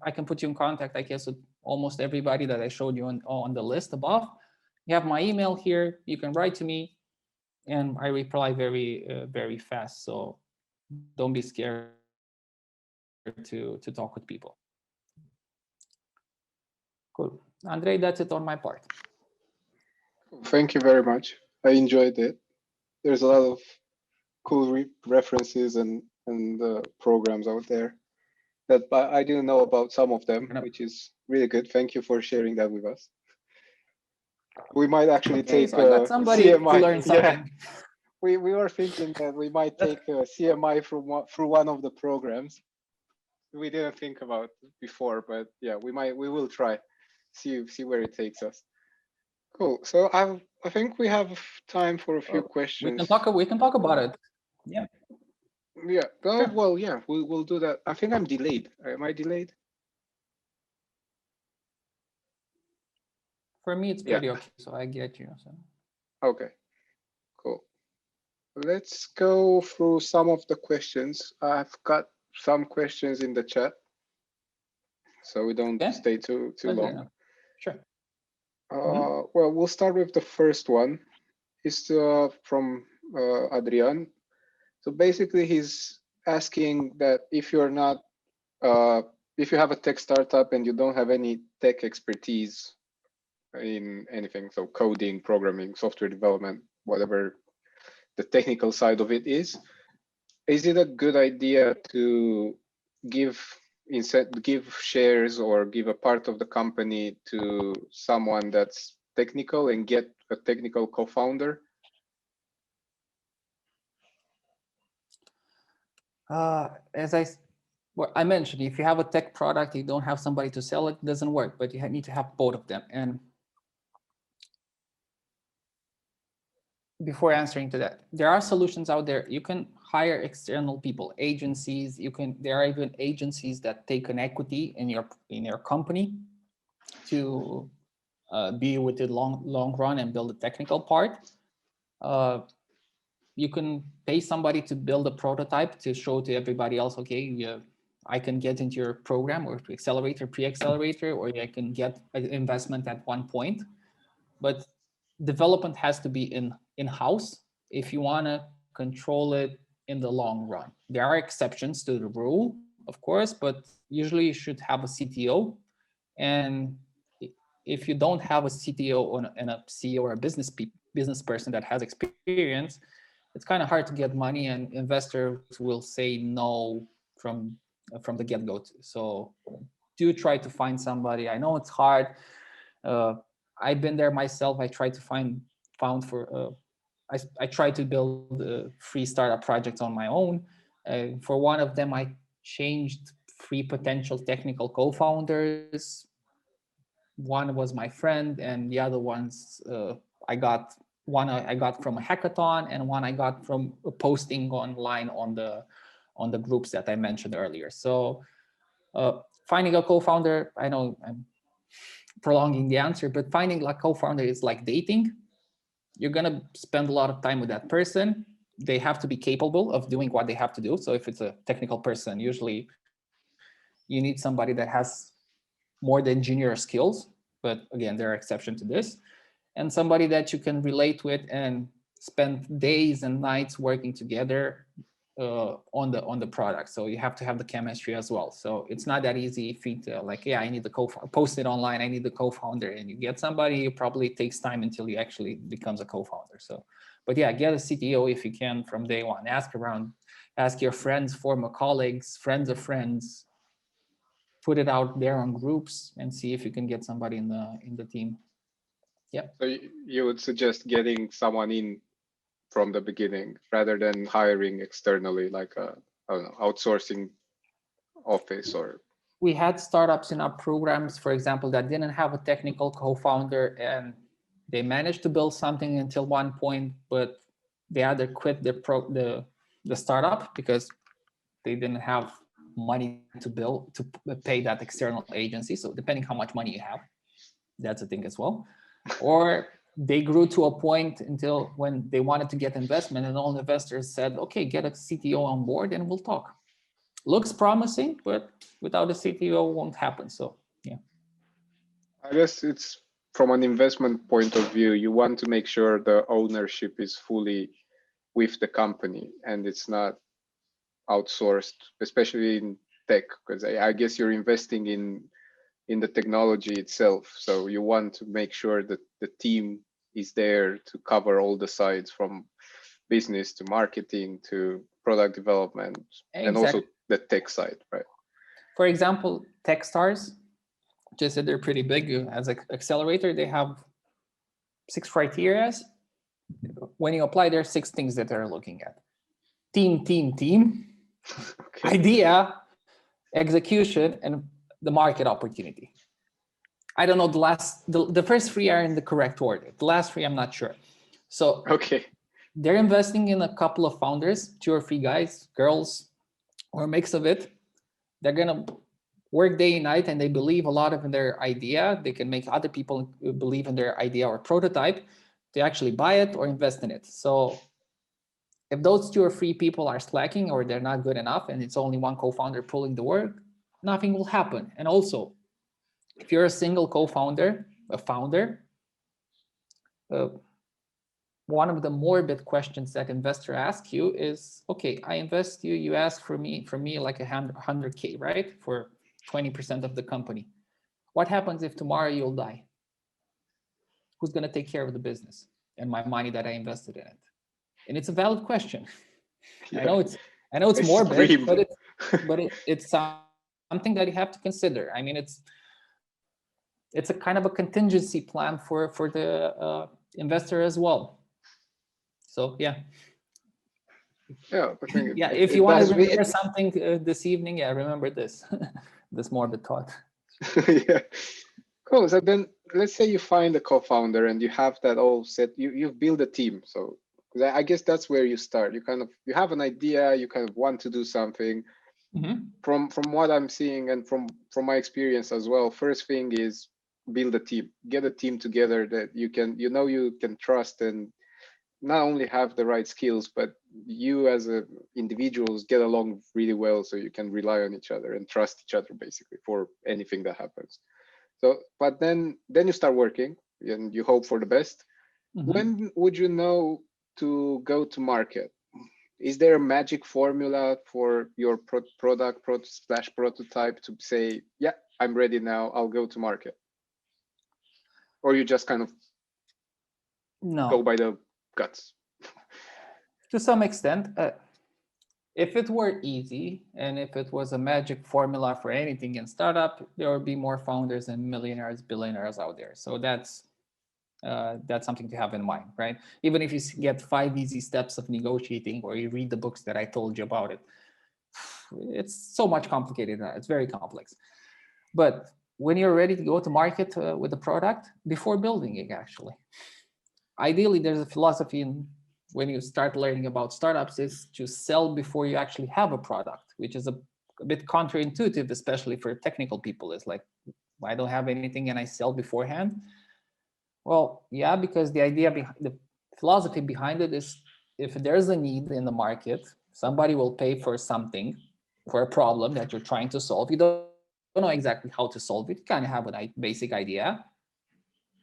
I can put you in contact, I guess, with almost everybody that I showed you on the list above. You have my email here. You can write to me, and I reply very fast. So don't be scared to talk with people. Cool. Andrei, that's it on my part. Thank you very much. I enjoyed it. There's a lot of cool references and programs out there that I didn't know about some of them, which is really good. Thank you for sharing that with us. We might actually take so I got somebody CMI. to learn something. Yeah. We were thinking that we might take CMI through one of the programs. We didn't think about before, but yeah, we will try. See where it takes us. Cool. So I think we have time for a few questions. We can talk about it. Yeah. Yeah. Oh, Sure. well, yeah, we'll do that. I think I'm delayed. Am I delayed? For me, it's pretty okay. So I get you. So. Okay. Cool. Let's go through some of the questions. I've got some questions in the chat, so we don't stay too long. Sure. Well, we'll start with the first one. It's from Adrian. So basically, he's asking that if you're not, if you have a tech startup and you don't have any tech expertise in anything, so coding, programming, software development, whatever the technical side of it is it a good idea to give shares or give a part of the company to someone that's technical and get a technical co-founder? As I mentioned, if you have a tech product, you don't have somebody to sell it, it doesn't work, but you need to have both of them. And before answering to that, there are solutions out there. You can hire external people, agencies. There are even agencies that take an equity in your company to be with the long run and build the technical part. You can pay somebody to build a prototype to show to everybody else, okay, I can get into your program or accelerator, pre-accelerator, or I can get an investment at one point. But development has to be in-house if you want to control it in the long run. There are exceptions to the rule, of course, but usually you should have a CTO. And if you don't have a CTO and a CEO or a business person that has experience, it's kind of hard to get money, and investors will say no from the get-go. So do try to find somebody. I know it's hard. I've been there myself. I tried to I tried to build 3 startup projects on my own. For one of them, I changed 3 potential technical co-founders. One was my friend, and the other ones I got from a hackathon, and one I got from posting online on the groups that I mentioned earlier. So finding a co-founder, I know I'm prolonging the answer, but finding a co-founder is like dating. You're gonna spend a lot of time with that person. They have to be capable of doing what they have to do. So if it's a technical person, usually you need somebody that has more than junior skills, but again, there are exceptions to this, and somebody that you can relate with and spend days and nights working together on the product. So you have to have the chemistry as well. So it's not that easy feat like, yeah, I need the post it online, I need the co-founder, and you get somebody. It probably takes time until you actually becomes a co-founder. So, but yeah, get a CTO if you can from day one. Ask around, ask your friends, former colleagues, friends of friends, put it out there on groups and see if you can get somebody in the team. Yep. So you would suggest getting someone in from the beginning rather than hiring externally, like I don't know, outsourcing office or. We had startups in our programs, for example, that didn't have a technical co-founder, and They managed to build something until one point, but they either quit the startup because they didn't have money to build to pay that external agency. So depending how much money you have, that's a thing as well. Or they grew to a point until when they wanted to get investment, and all investors said, okay, get a CTO on board and we'll talk. Looks promising, but without a CTO, won't happen. So yeah. I guess it's from an investment point of view, you want to make sure the ownership is fully with the company and it's not outsourced, especially in tech, because I guess you're investing in the technology itself. So you want to make sure that the team is there to cover all the sides, from business to marketing to product development, and also the tech side, right? For example, Techstars, just said they're pretty big. As an accelerator, they have 6 criteria. When you apply, there are 6 things that they're looking at: team, okay. Idea, execution, and the market opportunity. I don't know the first 3 are in the correct order. The last 3, I'm not sure. So okay, they're investing in a couple of founders, 2 or 3 guys, girls, or a mix of it. They're gonna work day and night, and they believe a lot in their idea. They can make other people believe in their idea or prototype to actually buy it or invest in it. So if those 2 or 3 people are slacking or they're not good enough, and it's only one co-founder pulling the work, nothing will happen. And also, if you're a single co-founder, a founder, one of the morbid questions that investor ask you is, okay, I invest you, you ask for me like 100K, right? For 20% of the company. What happens if tomorrow you'll die? Who's going to take care of the business and my money that I invested in it? And it's a valid question. Yeah. I know it's morbid, but it's something that you have to consider. I mean, it's a kind of a contingency plan for the investor as well. So yeah. Yeah, yeah. If you want to remember something this evening, yeah, remember this, this morbid thought. Yeah, cool. So then, let's say you find a co-founder and you have that all set. You've built a team. So I guess that's where you start. You have an idea. You kind of want to do something. Mm-hmm. From what I'm seeing and from my experience as well, first thing is build a team. Get a team together that you can trust, and not only have the right skills, but you as individuals get along really well, so you can rely on each other and trust each other basically for anything that happens. So, but then you start working and you hope for the best. Mm-hmm. When would you know to go to market? Is there a magic formula for your product/prototype to say, yeah, I'm ready now, I'll go to market? Or you just kind of go by the guts? To some extent. If it were easy and if it was a magic formula for anything in startup, there would be more founders and millionaires, billionaires out there. So that's something to have in mind, right? Even if you get 5 easy steps of negotiating, or you read the books that I told you about it, it's so much complicated. It's very complex. But when you're ready to go to market with the product, before building it, actually, ideally, there's a philosophy in when you start learning about startups is to sell before you actually have a product, which is a bit counterintuitive, especially for technical people. It's like, I don't have anything and I sell beforehand. Well, yeah, because the philosophy behind it is, if there's a need in the market, somebody will pay for something, for a problem that you're trying to solve. You don't know exactly how to solve it. You kind of have a basic idea.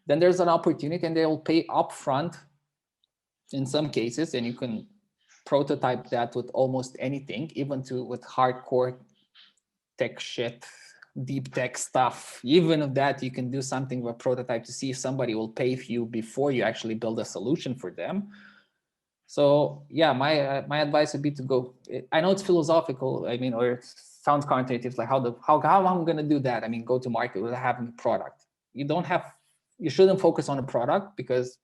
Then there's an opportunity and they'll pay upfront in some cases, and you can prototype that with almost anything, even with hardcore tech shit, deep tech stuff. Even of that, you can do something with a prototype to see if somebody will pay for you before you actually build a solution for them. So yeah, my advice would be to go. I know it's philosophical, I mean, or it sounds counterintuitive, like how I'm going to do that. I mean, go to market without having a product. You shouldn't focus on a product, because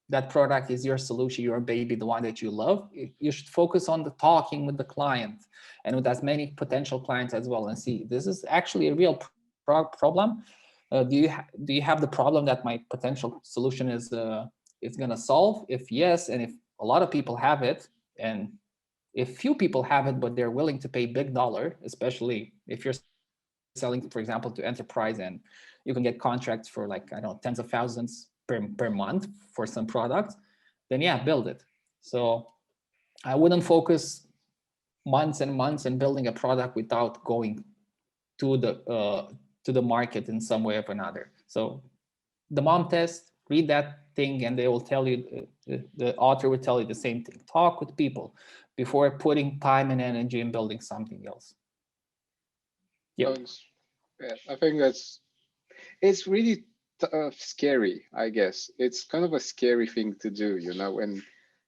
that product is your solution, your baby, the one that you love. You should focus on the talking with the client and with as many potential clients as well, and see, this is actually a real problem. Do you have the problem that my potential solution is going to solve? If yes, and if a lot of people have it, and if few people have it but they're willing to pay big dollar, especially if you're selling, for example, to enterprise, and you can get contracts for, like, I don't know, tens of thousands per month for some products, then yeah, build it. So I wouldn't focus months and months in building a product without going to the market in some way or another. So the mom test, read that thing, and they will tell you, the author will tell you the same thing. Talk with people before putting time and energy in building something else. Yep. Yeah, I think it's really scary, I guess. It's kind of a scary thing to do,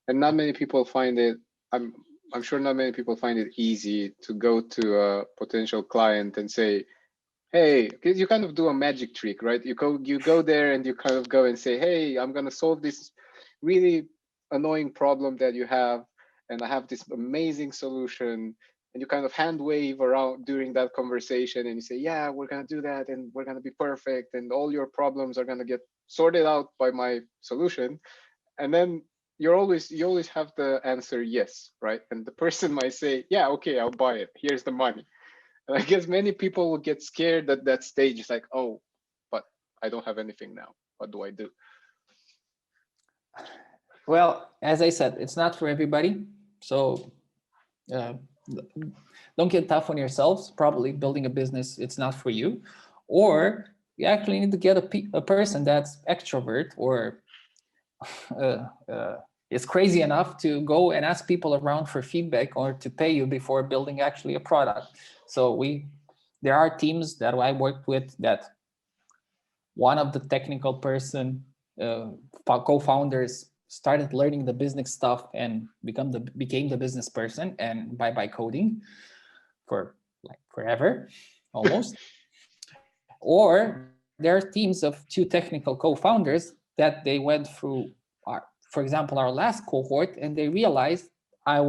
and not many people find it. I'm sure not many people find it easy to go to a potential client and say, hey, because you kind of do a magic trick, right? You go there and you kind of go and say, hey, I'm gonna solve this really annoying problem that you have, and I have this amazing solution. And you kind of hand wave around during that conversation, and you say, yeah, we're gonna do that, and we're gonna be perfect, and all your problems are gonna get sorted out by my solution. And then you always have the answer yes, right? And the person might say, yeah, okay, I'll buy it. Here's the money. And I guess many people will get scared at that stage. It's like, oh, but I don't have anything now. What do I do? Well, as I said, it's not for everybody. So uh, don't get tough on yourselves. Probably building a business, it's not for you. Or you actually need to get a person that's extrovert or is crazy enough to go and ask people around for feedback or to pay you before building actually a product. So there are teams that I worked with that one of the technical person, co-founders, started learning the business stuff and became the business person, and by coding for like forever, almost. Or there are teams of two technical co-founders that they went through, for example, our last cohort, and they realized I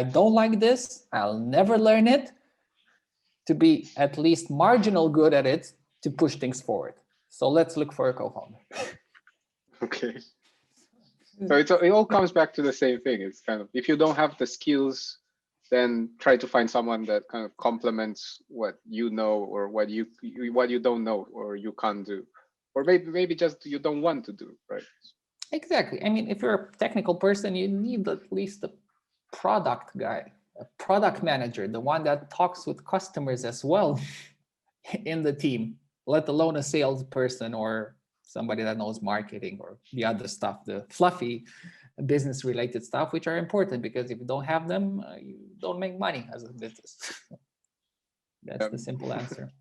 don't like this, I'll never learn it, to be at least marginal good at it to push things forward. So let's look for a co-founder. Okay. So it all comes back to the same thing. It's kind of, if you don't have the skills, then try to find someone that kind of complements what you know, or what you don't know or you can't do, or maybe just you don't want to do, right? Exactly. I mean, if you're a technical person, you need at least a product guy, a product manager, the one that talks with customers as well in the team, let alone a salesperson or somebody that knows marketing or the other stuff, the fluffy business related stuff, which are important, because if you don't have them, you don't make money as a business. That's the simple answer.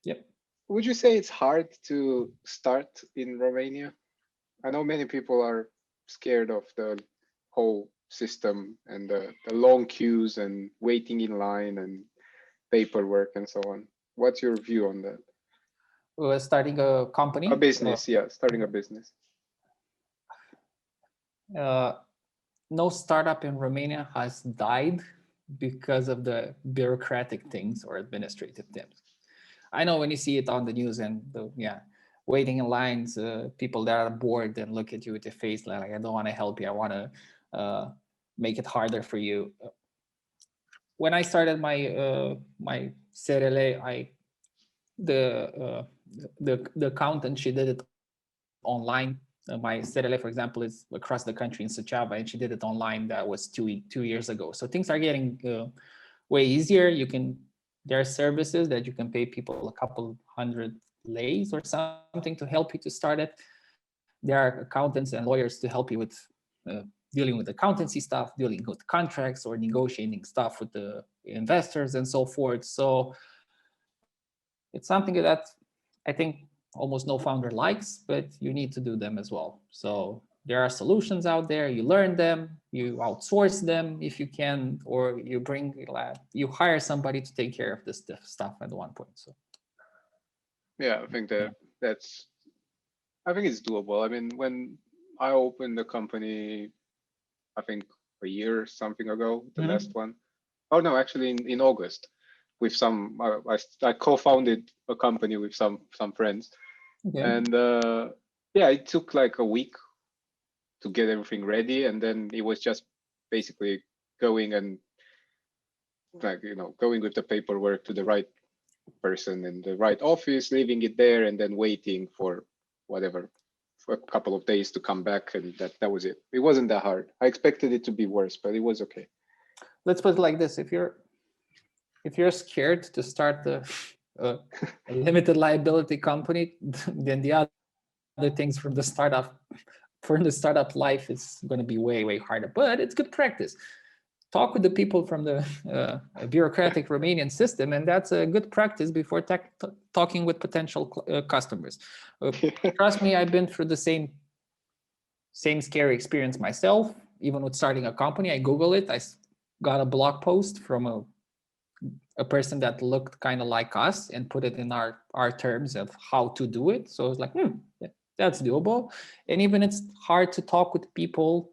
Yep. Would you say it's hard to start in Romania? I know many people are scared of the whole system and the long queues and waiting in line and paperwork and so on. What's your view on that? Starting a company? A business, yeah, starting a business. No startup in Romania has died because of the bureaucratic things or administrative things. I know when you see it on the news and waiting in lines, people that are bored and look at you with your face like, I don't want to help you. I want to make it harder for you. When I started my CRL, the accountant, she did it online. My CRL, for example, is across the country in Suceava, and she did it online. That was 2 years ago. So things are getting way easier. There are services that you can pay people a couple hundred leis or something to help you to start it. There are accountants and lawyers to help you with dealing with accountancy stuff, dealing with contracts, or negotiating stuff with the investors and so forth. So it's something that I think almost no founder likes, but you need to do them as well. So there are solutions out there. You learn them, you outsource them if you can, or you hire somebody to take care of this stuff at one point. So yeah, I think it's doable. I mean, when I opened the company, I think a year something ago, the last one. Oh no, actually in August. with some. I co-founded a company with some friends, Okay. and yeah, it took like a week to get everything ready, and then it was just basically going and like going with the paperwork to the right person in the right office, leaving it there, and then waiting for whatever for a couple of days to come back, and that was it. It wasn't that hard. I expected it to be worse, but it was okay. Let's put it like this: if you're scared to start a limited liability company, then the other things from the startup life is going to be way harder. But it's good practice. Talk with the people from the bureaucratic Romanian system, and that's a good practice before talking with potential customers. Trust me, I've been through the same scary experience myself. Even with starting a company, I Google it. I got a blog post from a person that looked kind of like us and put it in our terms of how to do it. So it's like, that's doable. And even it's hard to talk with people,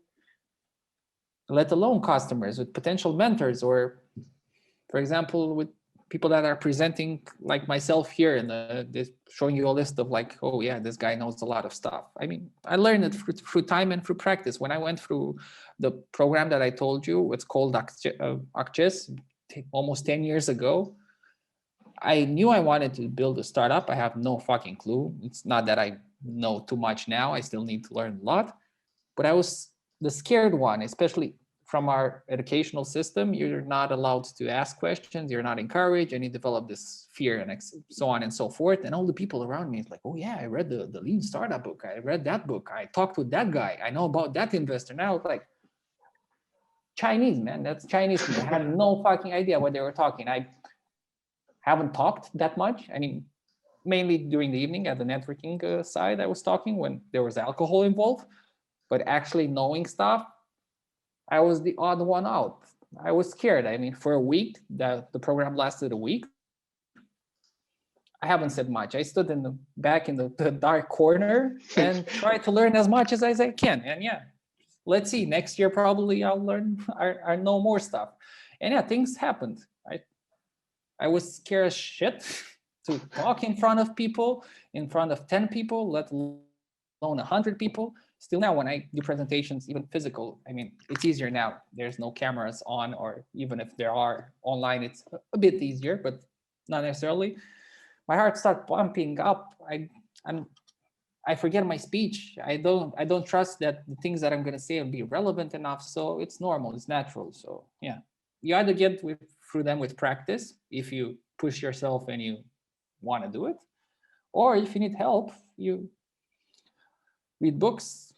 let alone customers, with potential mentors, or for example, with people that are presenting like myself here and showing you a list of like, oh yeah, this guy knows a lot of stuff. I mean, I learned it through time and through practice. When I went through the program that I told you, it's called Access, almost 10 years ago, I knew I wanted to build a startup. I have no fucking clue. It's not that I know too much now. I still need to learn a lot. But I was the scared one, especially from our educational system. You're not allowed to ask questions. You're not encouraged, and you develop this fear and so on and so forth. And all the people around me is like, oh yeah, I read the Lean Startup book. I read that book. I talked with that guy. I know about that investor. Now it's like, Chinese, man. That's Chinese people. I had no fucking idea what they were talking. I haven't talked that much. I mean, mainly during the evening at the networking side, I was talking when there was alcohol involved. But actually knowing stuff, I was the odd one out. I was scared. I mean, for a week, the program lasted a week. I haven't said much. I stood in the back in the dark corner and tried to learn as much as I can. And yeah, let's see. Next year, probably I'll learn. I know more stuff. And yeah, things happened. I was scared as shit to talk in front of people, in front of 10 people, let alone 100 people. Still now, when I do presentations, even physical, I mean, it's easier now. There's no cameras on, or even if there are online, it's a bit easier, but not necessarily. My heart starts pumping up. I forget my speech. I don't trust that the things that I'm gonna say will be relevant enough. So it's normal, it's natural. So yeah, you either get through them with practice if you push yourself and you want to do it, or if you need help, you read books,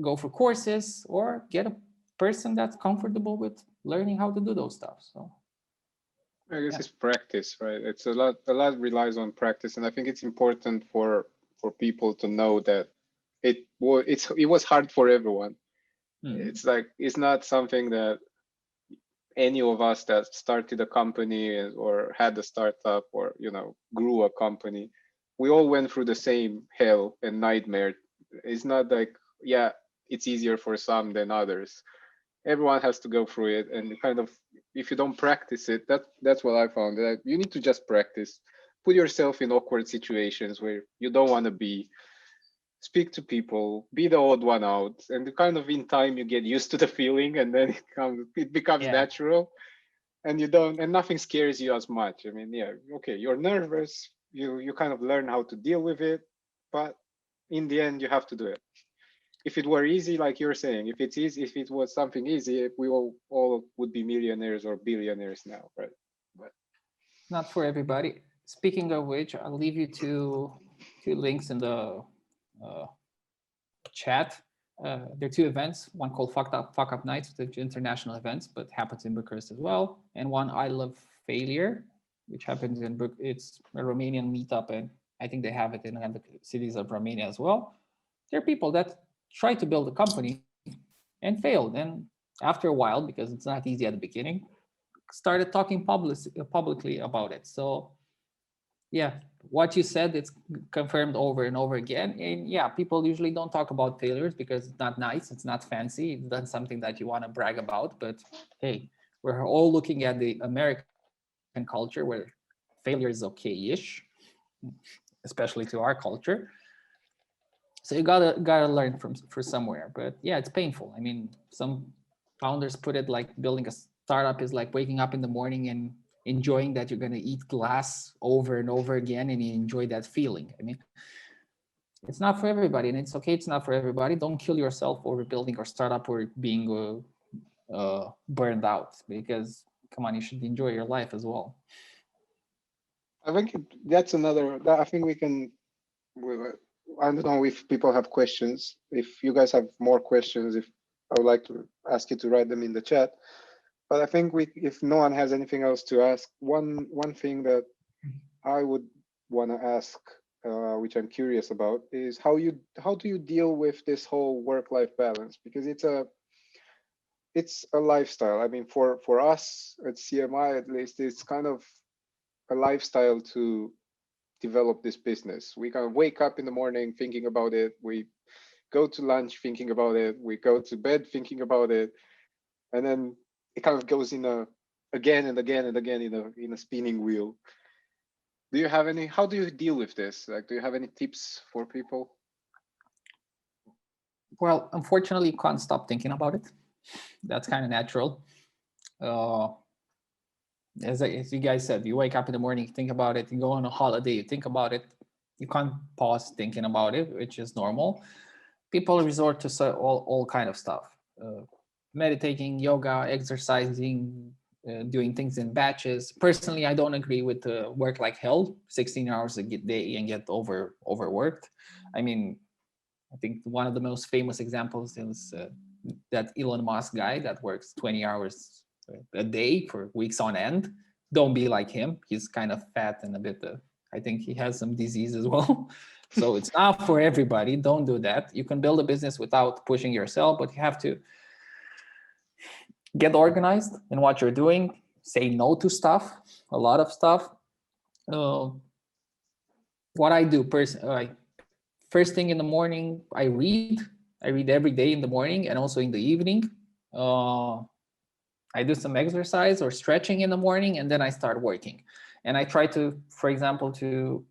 go for courses, or get a person that's comfortable with learning how to do those stuff. So I guess it's practice, right? It's a lot relies on practice, and I think it's important for people to know that it was hard for everyone. It's like, it's not something that any of us that started a company or had a startup or grew a company, we all went through the same hell and nightmare. It's not like, yeah, it's easier for some than others. Everyone has to go through it, and kind of, if you don't practice it, that's what I found, that you need to just practice, put yourself in awkward situations where you don't want to be, speak to people, be the odd one out, and kind of in time you get used to the feeling, and then it becomes natural, and nothing scares you as much. I mean, yeah, okay, you're nervous, you kind of learn how to deal with it, but in the end you have to do it. If it were easy, like you're saying, if it was something easy, we all would be millionaires or billionaires now, right? But not for everybody. Speaking of which, I'll leave you two links in the chat. There are two events, one called Fuck Up Nights, which is international events, but happens in Bucharest as well, and one I Love Failure, which happens in it's a Romanian meetup, and I think they have it in other cities of Romania as well. There are people that try to build a company and failed, and after a while, because it's not easy at the beginning, started talking publicly about it. So yeah, what you said, it's confirmed over and over again. And yeah, people usually don't talk about failures because it's not nice, it's not fancy, it's not something that you want to brag about. But hey, we're all looking at the American American culture where failure is okay-ish, especially to our culture. So you gotta learn for somewhere. But yeah, it's painful. I mean, some founders put it like building a startup is like waking up in the morning and enjoying that you're gonna eat glass over and over again, and you enjoy that feeling. I mean, it's not for everybody, and it's okay. It's not for everybody. Don't kill yourself over building or startup or being burned out, because come on, you should enjoy your life as well. I think that's another. I think we can. I don't know if people have questions. If you guys have more questions, if I would like to ask you to write them in the chat. But I think if no one has anything else to ask, one thing that I would want to ask, which I'm curious about, is how do you deal with this whole work-life balance? Because it's a lifestyle. I mean, for us at CMI at least, it's kind of a lifestyle to develop this business. We can wake up in the morning thinking about it. We go to lunch thinking about it. We go to bed thinking about it, and then it kind of goes again and again and again in a spinning wheel. Do you have any? How do you deal with this? Like, do you have any tips for people? Well, unfortunately, you can't stop thinking about it. That's kind of natural. As you guys said, you wake up in the morning, you think about it. You go on a holiday, you think about it. You can't pause thinking about it, which is normal. People resort to all kind of stuff. Meditating, yoga, exercising, doing things in batches. Personally, I don't agree with the work like hell, 16 hours a day and get overworked. I mean, I think one of the most famous examples is that Elon Musk guy that works 20 hours a day for weeks on end. Don't be like him. He's kind of fat and a bit, I think he has some disease as well. So it's not for everybody. Don't do that. You can build a business without pushing yourself, but you have to get organized in what you're doing. Say no to stuff, a lot of stuff. What I do first thing in the morning, I read every day in the morning and also in the evening. I do some exercise or stretching in the morning, and then I start working. And I try to, for example, to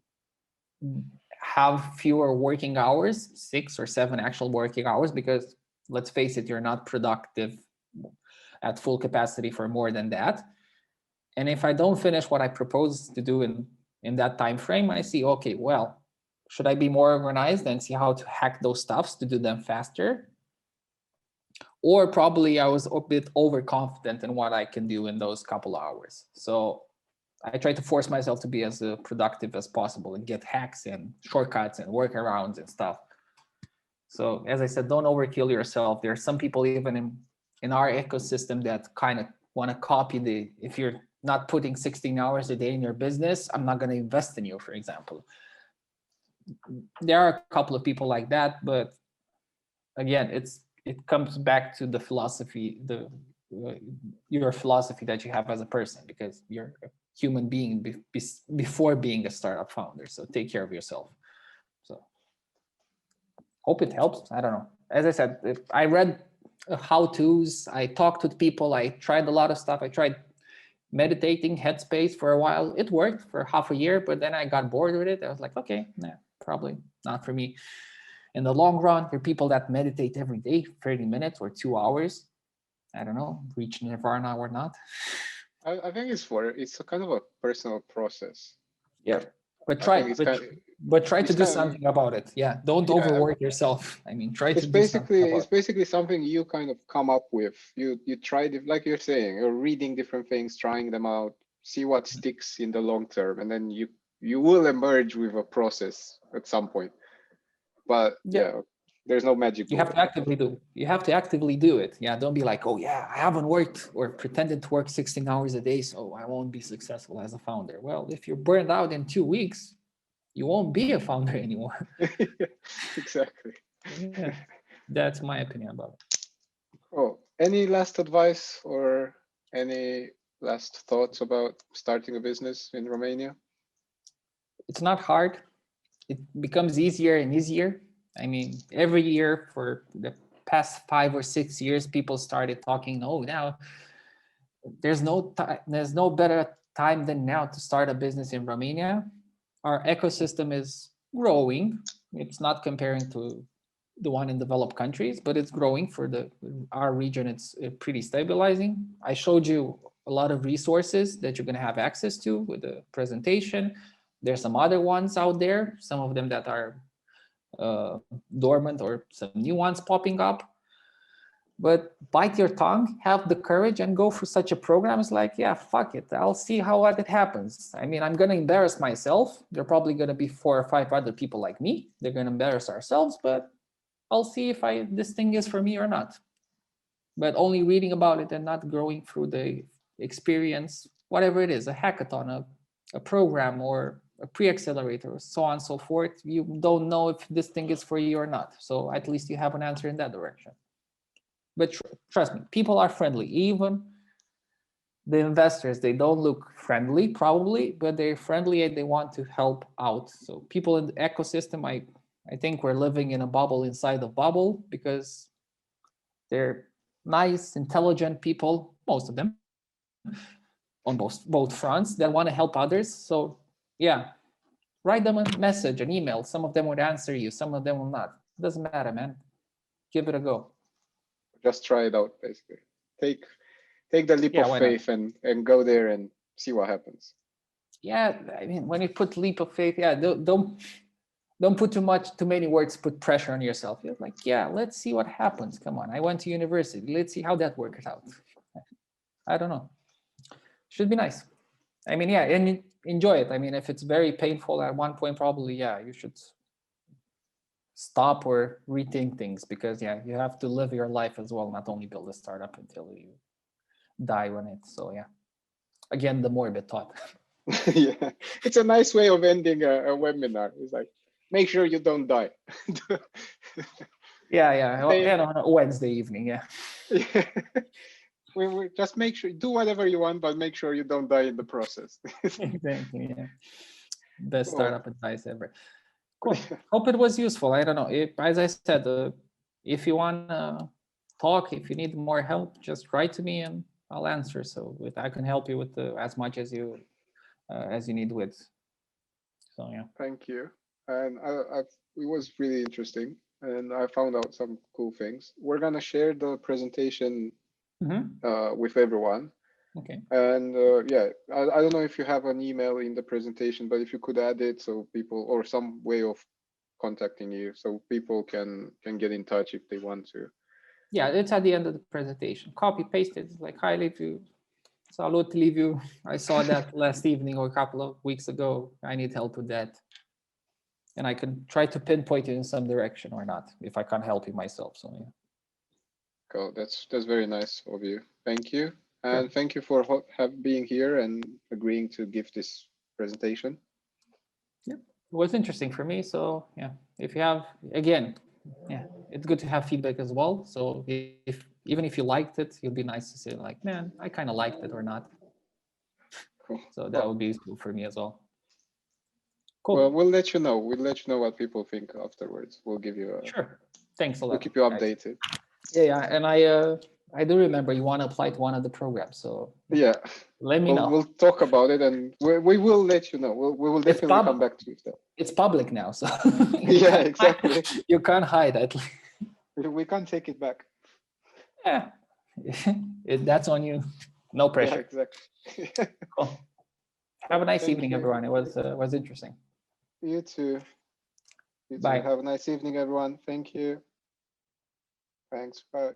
have fewer working hours, 6 or 7 actual working hours, because let's face it, you're not productive at full capacity for more than that. And if I don't finish what I propose to do in that time frame, I see, okay, well, should I be more organized and see how to hack those stuffs to do them faster? Or probably I was a bit overconfident in what I can do in those couple hours. So I try to force myself to be as productive as possible and get hacks and shortcuts and workarounds and stuff. So as I said, don't overkill yourself. There are some people even in our ecosystem that kind of want to copy if you're not putting 16 hours a day in your business, I'm not going to invest in you, for example. There are a couple of people like that, but again, it comes back to the philosophy, your philosophy that you have as a person, because you're a human being before being a startup founder. So take care of yourself. So hope it helps. I don't know. As I said, I read how-tos, I talked to people, I tried a lot of stuff. I tried meditating, Headspace for a while. It worked for half a year, but then I got bored with it. I was like, okay, nah, probably not for me. In the long run, there are people that meditate every day, 30 minutes or 2 hours. I don't know, reach nirvana or not. I think it's a kind of a personal process. Yeah, but try to do something about it. Yeah, don't overwork yourself. I mean, try to do something about it. It's basically something you kind of come up with. You try it, like you're saying, you're reading different things, trying them out, see what sticks in the long term, and then you will emerge with a process at some point. But yeah, there's no magic. You have to actively do. You have to actively do it. Yeah, don't be like, oh yeah, I haven't worked or pretended to work 16 hours a day, so I won't be successful as a founder. Well, if you're burned out in 2 weeks, you won't be a founder anymore. Exactly. Yeah, that's my opinion about it. Oh, any last advice or any last thoughts about starting a business in Romania? It's not hard. It becomes easier and easier. I mean, every year for the past 5 or 6 years, people started talking, oh, now there's no better time than now to start a business in Romania. Our ecosystem is growing. It's not comparing to the one in developed countries, but it's growing for our region. It's pretty stabilizing. I showed you a lot of resources that you're going to have access to with the presentation. There's some other ones out there, some of them that are dormant or some new ones popping up. But bite your tongue, have the courage, and go for such a program. It's like, yeah, fuck it. I'll see how it happens. I mean, I'm going to embarrass myself. There are probably going to be 4 or 5 other people like me. They're going to embarrass ourselves, but I'll see if this thing is for me or not. But only reading about it and not growing through the experience, whatever it is, a hackathon, a program, or a pre-accelerator, so on and so forth, you don't know if this thing is for you or not. So at least you have an answer in that direction. But trust me, people are friendly. Even the investors, they don't look friendly probably, but they're friendly and they want to help out. So people in the ecosystem, I think we're living in a bubble inside the bubble, because they're nice, intelligent people, most of them, on both fronts, that want to help others. So yeah, write them a message, an email. Some of them would answer you, some of them will not. Doesn't matter, man. Give it a go. Just try it out, basically. Take the leap of faith and go there and see what happens. Yeah, I mean, when you put leap of faith, yeah, don't put too many words, put pressure on yourself. You're like, yeah, let's see what happens. Come on, I went to university. Let's see how that works out. I don't know. Should be nice. I mean, yeah, and enjoy it. I mean, if it's very painful at one point, probably, yeah, you should stop or rethink things, because yeah, you have to live your life as well, not only build a startup until you die on it. So yeah, again, the morbid thought. Yeah, it's a nice way of ending a webinar. It's like, make sure you don't die. Yeah, and on a Wednesday evening, yeah. We just make sure, do whatever you want, but make sure you don't die in the process. Exactly, yeah. Best startup advice ever. Cool. Hope it was useful. I don't know. As I said, if you want to talk, if you need more help, just write to me and I'll answer. So I can help you with as much as you need with. So yeah. Thank you. And it was really interesting, and I found out some cool things. We're gonna share the presentation with everyone. Okay. And yeah, I don't know if you have an email in the presentation, but if you could add it, so people, or some way of contacting you, so people can get in touch if they want to. Yeah, it's at the end of the presentation. Copy paste it. It's like, hi Liviu, salut Liviu. I saw that last evening or a couple of weeks ago. I need help with that. And I can try to pinpoint you in some direction or not if I can't help you myself. So yeah. Cool. That's very nice of you. Thank you. And thank you for being here and agreeing to give this presentation. Yeah, it was interesting for me. So yeah, if you have, again, yeah, it's good to have feedback as well. So even if you liked it, it'll be nice to say like, man, I kind of liked it or not. Cool. So that would be useful for me as well. Cool. Well, we'll let you know. We'll let you know what people think afterwards. We'll give you a... Sure. Thanks a lot. We'll keep you updated. Yeah, and I do remember you want to apply to one of the programs. So yeah, let me know. We'll talk about it, and we will let you know. We will definitely come back to you. It's public now, so yeah, exactly. You can't hide it. We can't take it back. Yeah, that's on you. No pressure. Yeah, exactly. Cool. Have a nice evening, everyone. It was interesting. You too. Bye. Have a nice evening, everyone. Thank you. Thanks. Bye.